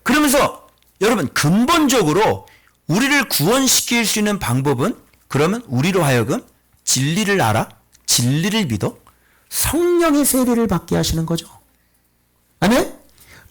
그러면서 여러분 근본적으로 우리를 구원시킬 수 있는 방법은 그러면 우리로 하여금 진리를 알아, 진리를 믿어, 성령의 세례를 받게 하시는 거죠. 아멘?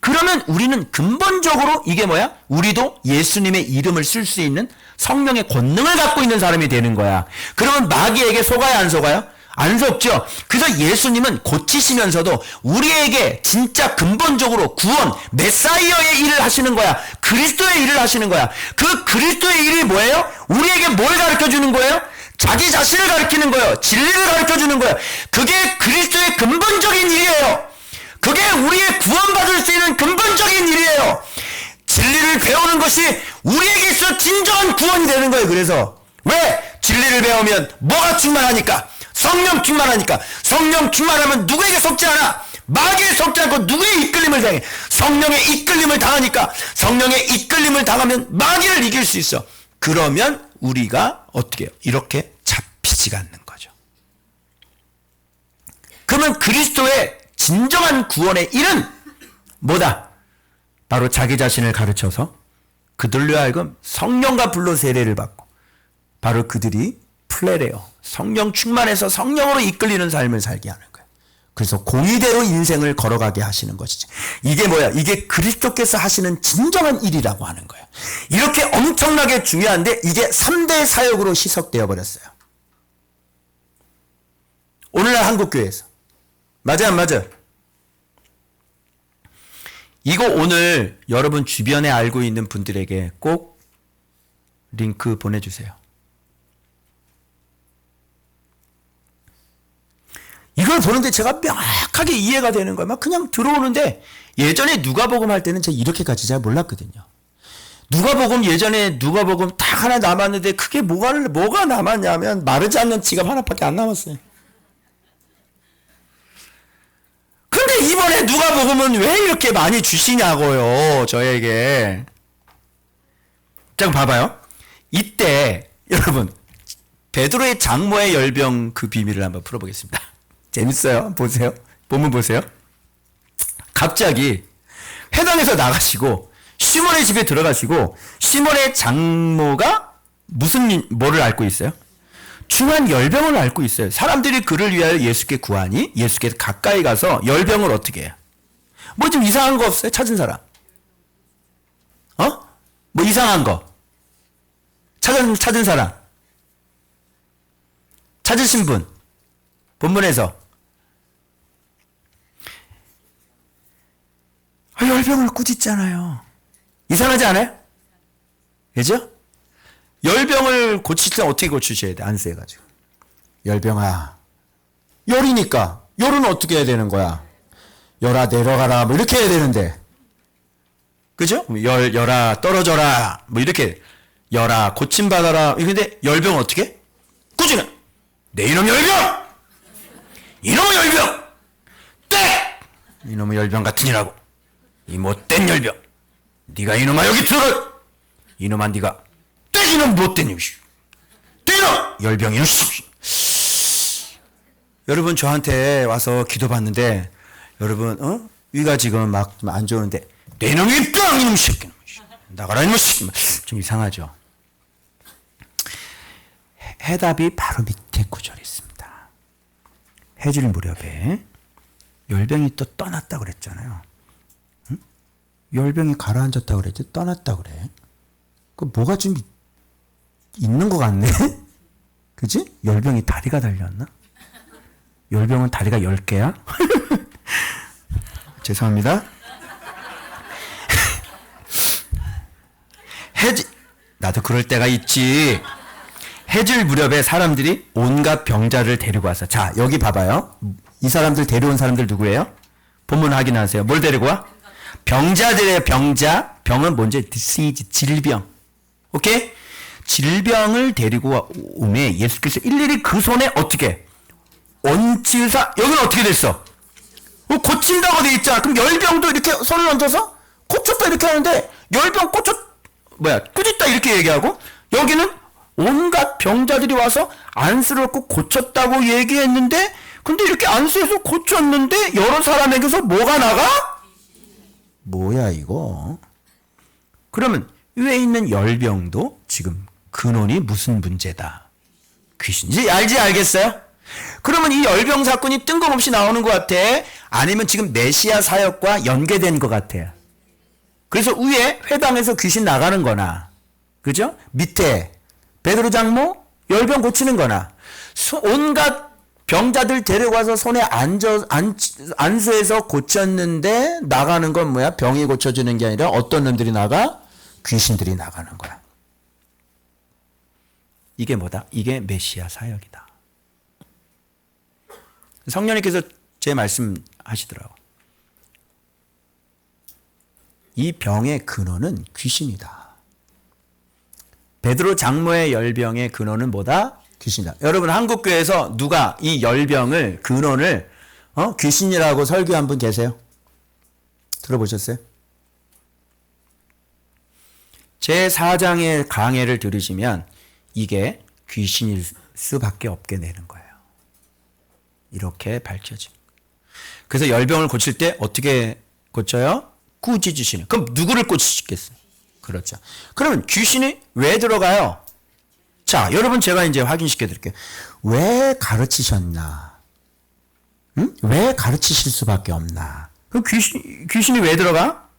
그러면 우리는 근본적으로 이게 뭐야? 우리도 예수님의 이름을 쓸 수 있는 성령의 권능을 갖고 있는 사람이 되는 거야. 그러면 마귀에게 속아야 안 속아요? 안 속죠. 그래서 예수님은 고치시면서도 우리에게 진짜 근본적으로 구원, 메사이어의 일을 하시는 거야. 그리스도의 일을 하시는 거야. 그 그리스도의 일이 뭐예요? 우리에게 뭘 가르쳐 주는 거예요? 자기 자신을 가르치는 거예요. 진리를 가르쳐 주는 거예요. 그게 그리스도의 근본적인 일이에요. 그게 우리의 구원받을 수 있는 근본적인 일이에요. 진리를 배우는 것이 우리에게 있어 진정한 구원이 되는 거예요. 그래서 왜? 진리를 배우면 뭐가 충만하니까? 성령 충만하니까. 성령 충만하면 누구에게 속지 않아? 마귀에 속지 않고 누구의 이끌림을 당해? 성령의 이끌림을 당하니까. 성령의 이끌림을 당하면 마귀를 이길 수 있어. 그러면 우리가 어떻게 해요? 이렇게 잡히지가 않는 거죠. 그러면 그리스도의 진정한 구원의 일은 뭐다? 바로 자기 자신을 가르쳐서 그들로 하여금 성령과 불로 세례를 받고 바로 그들이 플레레오, 성령 충만해서 성령으로 이끌리는 삶을 살게 하는 거예요. 그래서 공의대로 인생을 걸어가게 하시는 것이지. 이게 뭐야? 이게 그리스도께서 하시는 진정한 일이라고 하는 거예요. 이렇게 엄청나게 중요한데 이게 3대 사역으로 희석되어 버렸어요. 오늘날 한국교회에서. 맞아요, 안 맞아요? 이거 오늘 여러분 주변에 알고 있는 분들에게 꼭 링크 보내주세요. 이걸 보는데 제가 명확하게 이해가 되는 거예요. 막 그냥 들어오는데 예전에 누가복음 할 때는 제가 이렇게까지 잘 몰랐거든요. 예전에 누가복음 딱 하나 남았는데 그게 뭐가 남았냐면 마르지 않는 지갑 하나밖에 안 남았어요. 근데 이번에 누가복음은 왜 이렇게 많이 주시냐고요, 저에게. 자, 봐봐요. 이때 여러분 베드로의 장모의 열병 그 비밀을 한번 풀어보겠습니다. 재밌어요. 보세요. 본문 보세요. 갑자기 회당에서 나가시고 시몬의 집에 들어가시고 시몬의 장모가 뭐를 앓고 있어요? 중한 열병을 앓고 있어요. 사람들이 그를 위하여 예수께 구하니 예수께 가까이 가서 열병을 어떻게 해요? 뭐 좀 이상한 거 없어요? 찾은 사람? 뭐 이상한 거 찾은 사람? 찾으신 분? 본문에서 열병을 꾸짖잖아요. 이상하지 않아요? 그죠? 열병을 고칠 때 어떻게 고치셔야 돼? 안수해가지고. 열병아. 열이니까. 열은 어떻게 해야 되는 거야? 열아 내려가라. 뭐 이렇게 해야 되는데. 그죠? 열아 떨어져라. 뭐 이렇게. 열아 고침받아라. 근데 열병 어떻게? 꾸짖어. 내 이놈 열병! 이놈의 열병! 떼! 이놈의 열병 같으니라고. 이 못된 열병. 네가 이놈아 여기 들어. 이놈아 네가 이놈 못된 놈. 이놈 열병 이놈. 여러분 저한테 와서 기도받는데 여러분 위가 지금 막 안 좋은데 내 이놈이 땅 이놈 새끼 나가라 이놈 새끼. 좀 이상하죠. 해답이 바로 밑에 구절에 있습니다. 해질 무렵에 열병이 또 떠났다 그랬잖아요. 응? 열병이 가라앉았다 그랬지 떠났다 그래. 그 뭐가 좀 있는 것 같네? 그지? 열병이 다리가 달렸나? 열병은 다리가 10개야? 죄송합니다. 나도 그럴 때가 있지. 해질 무렵에 사람들이 온갖 병자를 데리고 와서 자 여기 봐봐요. 이 사람들 데려온 사람들 누구예요? 본문 확인하세요. 뭘 데리고 와? 병자들의 병자. 병은 뭔지 disease 질병. 오케이? 질병을 데리고 오매 예수께서 일일이 그 손에 어떻게 얹으사 여기는 어떻게 됐어? 고친다고 돼 있잖아. 그럼 열병도 이렇게 손을 얹어서 고쳤다 이렇게 하는데 열병 꾸짖다 이렇게 얘기하고 여기는 온갖 병자들이 와서 안수를 얻고 고쳤다고 얘기했는데 근데 이렇게 안수해서 고쳤는데 여러 사람에게서 뭐가 나가? 뭐야 이거? 그러면 위에 있는 열병도 지금 근원이 무슨 문제다? 귀신인지 알겠어요? 그러면 이 열병 사건이 뜬금없이 나오는 것 같아? 아니면 지금 메시아 사역과 연계된 것 같아요? 그래서 위에 회당에서 귀신 나가는 거나 그죠? 밑에 베드로 장모 열병 고치는 거나 온갖 병자들 데려가서 손에 안수해서 고쳤는데 나가는 건 뭐야? 병이 고쳐지는 게 아니라 어떤 놈들이 나가? 귀신들이 나가는 거야. 이게 뭐다? 이게 메시아 사역이다. 성령님께서 제 말씀 하시더라고. 이 병의 근원은 귀신이다. 베드로 장모의 열병의 근원은 뭐다? 귀신이다. 여러분 한국교회에서 누가 이 열병을 근원을 귀신이라고 설교한 분 계세요? 들어보셨어요? 제 4장의 강해를 들으시면 이게 귀신일 수밖에 없게 되는 거예요. 이렇게 밝혀집니다. 그래서 열병을 고칠 때 어떻게 고쳐요? 꾸짖으시는. 그럼 누구를 꾸짖겠어요? 그렇죠. 그러면 귀신이 왜 들어가요? 자, 여러분 제가 이제 확인시켜 드릴게요. 왜 가르치셨나? 응? 왜 가르치실 수밖에 없나? 그럼 귀신이 왜 들어가?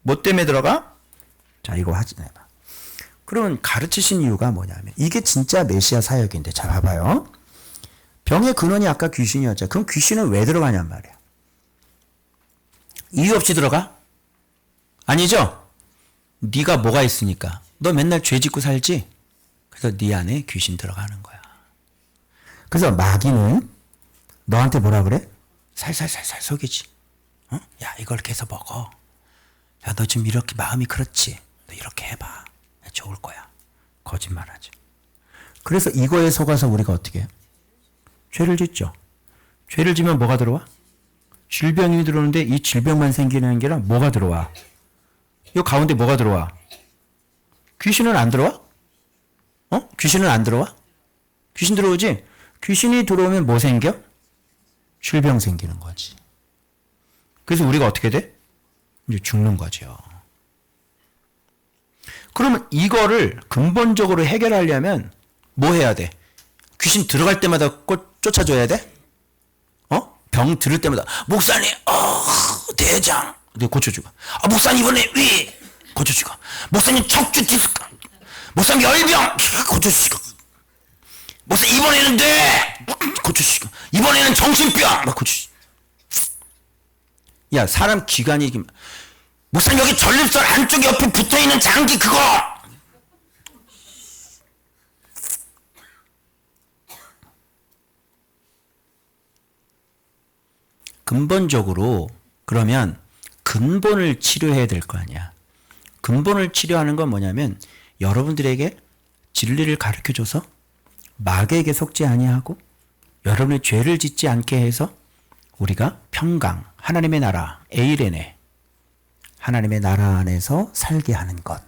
뭐 때문에 들어가? 자, 이거 확인해봐. 그러면 가르치신 이유가 뭐냐면 이게 진짜 메시아 사역인데 잘 봐봐요. 병의 근원이 아까 귀신이었죠. 그럼 귀신은 왜 들어가냔 말이야. 이유 없이 들어가? 아니죠? 네가 뭐가 있으니까. 너 맨날 죄 짓고 살지? 그래서 네 안에 귀신 들어가는 거야. 그래서 마귀는 너한테 뭐라 그래? 살살살살 속이지. 어? 야, 이걸 계속 먹어. 야, 너 지금 이렇게 마음이 그렇지? 너 이렇게 해봐. 야, 좋을 거야. 거짓말하지. 그래서 이거에 속아서 우리가 어떻게 해요? 죄를 짓죠. 죄를 지면 뭐가 들어와? 질병이 들어오는데 이 질병만 생기는 게 아니라 뭐가 들어와? 이 가운데 뭐가 들어와? 귀신은 안 들어와? 어? 귀신은 안 들어와? 귀신 들어오지? 귀신이 들어오면 뭐 생겨? 질병 생기는 거지. 그래서 우리가 어떻게 돼? 이제 죽는 거죠. 그러면 이거를 근본적으로 해결하려면 뭐 해야 돼? 귀신 들어갈 때마다 꼭 쫓아줘야 돼? 어? 병 들을 때마다 목사님, 대장, 내가 고쳐주고. 목사님 이번에 위 고쳐주고. 목사님 척추 디스크, 목사님 열병 고쳐주시고. 목사님 이번에는 뇌 고쳐주시고. 이번에는 정신병 막 고쳐주시고. 야, 사람 기관이 목사님 여기 전립선 안쪽 옆에 붙어있는 장기 그거. 근본적으로 그러면 근본을 치료해야 될 거 아니야. 근본을 치료하는 건 뭐냐면 여러분들에게 진리를 가르쳐줘서 마귀에게 속지 아니하고 여러분의 죄를 짓지 않게 해서 우리가 평강, 하나님의 나라, 에이레네, 하나님의 나라 안에서 살게 하는 것.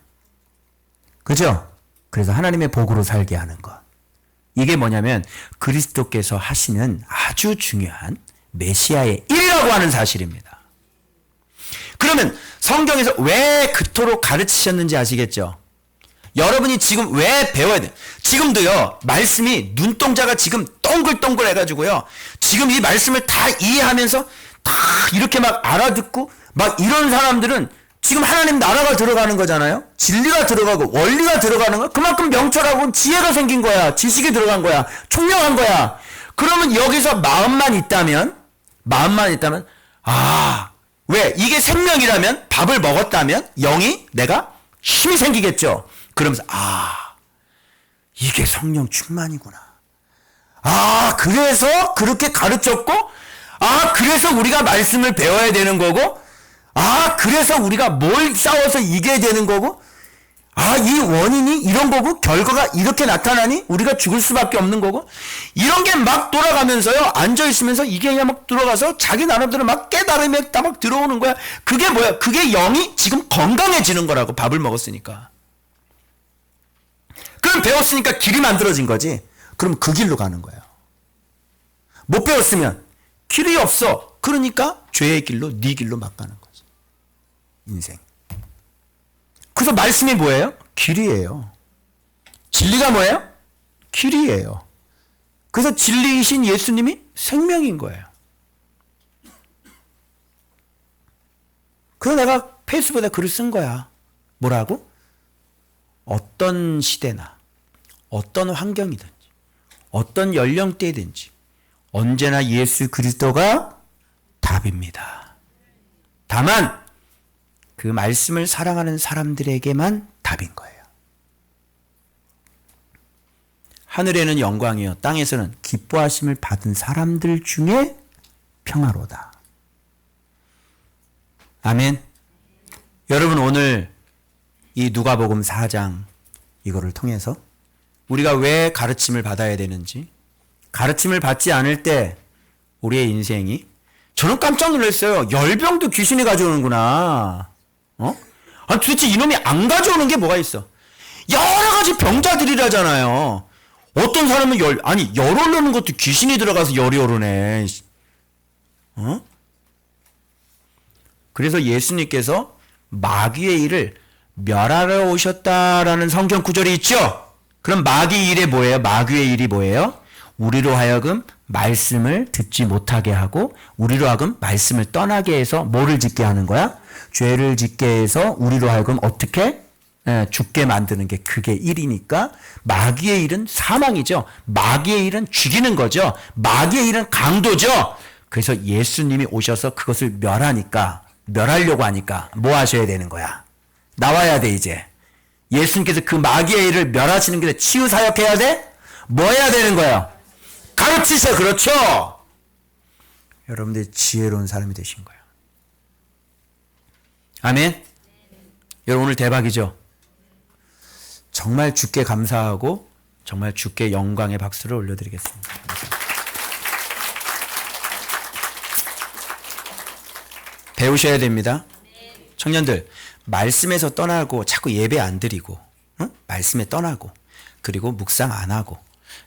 그죠? 그래서 하나님의 복으로 살게 하는 것. 이게 뭐냐면 그리스도께서 하시는 아주 중요한 메시아의 일이라고 하는 사실입니다. 그러면 성경에서 왜 그토록 가르치셨는지 아시겠죠? 여러분이 지금 왜 배워야 돼? 지금도요, 말씀이 눈동자가 지금 동글동글 해가지고요, 지금 이 말씀을 다 이해하면서 다 이렇게 막 알아듣고 막 이런 사람들은 지금 하나님 나라가 들어가는 거잖아요? 진리가 들어가고 원리가 들어가는 거야. 그만큼 명철하고 지혜가 생긴 거야. 지식이 들어간 거야. 총명한 거야. 그러면 여기서 마음만 있다면, 왜? 이게 생명이라면, 밥을 먹었다면, 영이, 내가 힘이 생기겠죠? 그러면서, 이게 성령 충만이구나. 그래서 그렇게 가르쳤고, 그래서 우리가 말씀을 배워야 되는 거고, 그래서 우리가 뭘 싸워서 이겨야 되는 거고, 이 원인이 이런 거고, 결과가 이렇게 나타나니 우리가 죽을 수밖에 없는 거고, 이런 게 막 돌아가면서요, 앉아있으면서 이게 그냥 막 들어가서 자기 나름대로 막 깨달음에 딱 막 들어오는 거야. 그게 뭐야? 그게 영이 지금 건강해지는 거라고, 밥을 먹었으니까. 그럼 배웠으니까 길이 만들어진 거지. 그럼 그 길로 가는 거예요. 못 배웠으면 길이 없어. 그러니까 죄의 길로, 네 길로 막 가는 거지. 인생. 그래서 말씀이 뭐예요? 길이에요. 진리가 뭐예요? 길이에요. 그래서 진리이신 예수님이 생명인 거예요. 그래서 내가 페이스북에 글을 쓴 거야. 뭐라고? 어떤 시대나 어떤 환경이든지 어떤 연령대든지 언제나 예수 그리스도가 답입니다. 다만 그 말씀을 사랑하는 사람들에게만 답인 거예요. 하늘에는 영광이요 땅에서는 기뻐하심을 받은 사람들 중에 평화로다. 아멘. 여러분 오늘 이 누가복음 4장 이거를 통해서 우리가 왜 가르침을 받아야 되는지, 가르침을 받지 않을 때 우리의 인생이, 저는 깜짝 놀랐어요. 열병도 귀신이 가져오는구나. 도대체 이놈이 안 가져오는 게 뭐가 있어? 여러 가지 병자들이라잖아요. 어떤 사람은 열 오르는 것도 귀신이 들어가서 열이 오르네. 그래서 예수님께서 마귀의 일을 멸하러 오셨다라는 성경 구절이 있죠? 그럼 마귀의 일이 뭐예요? 마귀의 일이 뭐예요? 우리로 하여금 말씀을 듣지 못하게 하고 우리로 하여금 말씀을 떠나게 해서 뭐를 짓게 하는 거야? 죄를 짓게 해서 우리로 하여금 어떻게? 죽게 만드는 게 그게 일이니까 마귀의 일은 사망이죠. 마귀의 일은 죽이는 거죠. 마귀의 일은 강도죠. 그래서 예수님이 오셔서 그것을 멸하려고 하니까 뭐 하셔야 되는 거야? 나와야 돼 이제. 예수님께서 그 마귀의 일을 멸하시는 게 치유사역해야 돼? 뭐 해야 되는 거야? 가르치셔. 그렇죠? 여러분들이 지혜로운 사람이 되신 거예요. 아멘. 여러분 오늘 대박이죠? 정말 주께 감사하고 정말 주께 영광의 박수를 올려드리겠습니다. 배우셔야 됩니다. 청년들, 말씀에서 떠나고 자꾸 예배 안 드리고 말씀에 떠나고 그리고 묵상 안 하고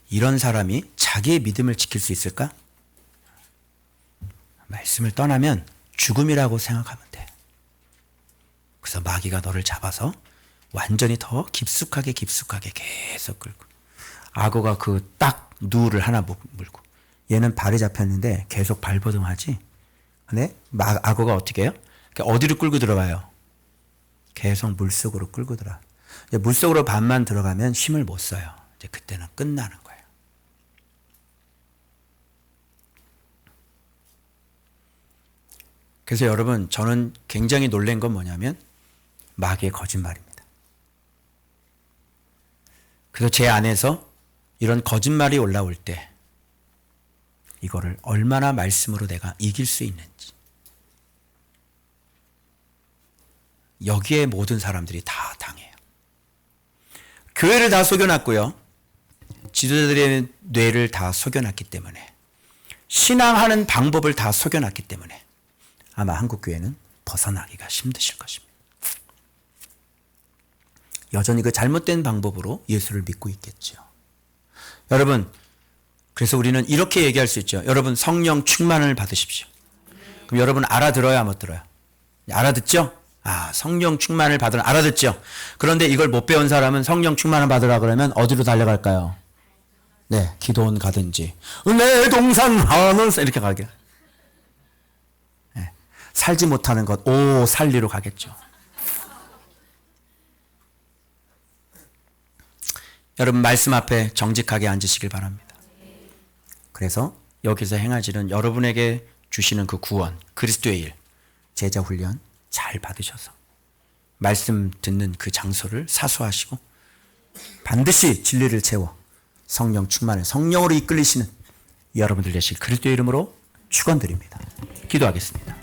이런 사람이 자기의 믿음을 지킬 수 있을까? 말씀을 떠나면 죽음이라고 생각하면 돼. 그래서 마귀가 너를 잡아서 완전히 더 깊숙하게 계속 끌고, 악어가 그 딱 누를 하나 물고, 얘는 발이 잡혔는데 계속 발버둥하지. 근데 악어가 어떻게 해요? 어디로 끌고 들어가요? 계속 물속으로 끌고 들어가. 물속으로 반만 들어가면 힘을 못 써요. 이제 그때는 끝나는 거예요. 그래서 여러분, 저는 굉장히 놀란 건 뭐냐면 마귀의 거짓말입니다. 그래서 제 안에서 이런 거짓말이 올라올 때 이거를 얼마나 말씀으로 내가 이길 수 있는지, 여기에 모든 사람들이 다 당해요. 교회를 다 속여놨고요, 지도자들의 뇌를 다 속여놨기 때문에, 신앙하는 방법을 다 속여놨기 때문에 아마 한국 교회는 벗어나기가 힘드실 것입니다. 여전히 그 잘못된 방법으로 예수를 믿고 있겠죠. 여러분, 그래서 우리는 이렇게 얘기할 수 있죠. 여러분, 성령 충만을 받으십시오. 그럼 여러분 알아들어야 못 들어요? 알아듣죠? 성령 충만을 받으라, 알아듣죠? 그런데 이걸 못 배운 사람은 성령 충만을 받으라 그러면 어디로 달려갈까요? 네, 기도원 가든지 내 동산 하늘서 이렇게 가게. 네, 살지 못하는 것 살리로 가겠죠. 여러분, 말씀 앞에 정직하게 앉으시길 바랍니다. 그래서 여기서 행하시는 여러분에게 주시는 그 구원, 그리스도의 일, 제자 훈련 잘 받으셔서 말씀 듣는 그 장소를 사수하시고 반드시 진리를 채워 성령 충만에 성령으로 이끌리시는 여러분들 되실 그리스도의 이름으로 축원드립니다. 기도하겠습니다.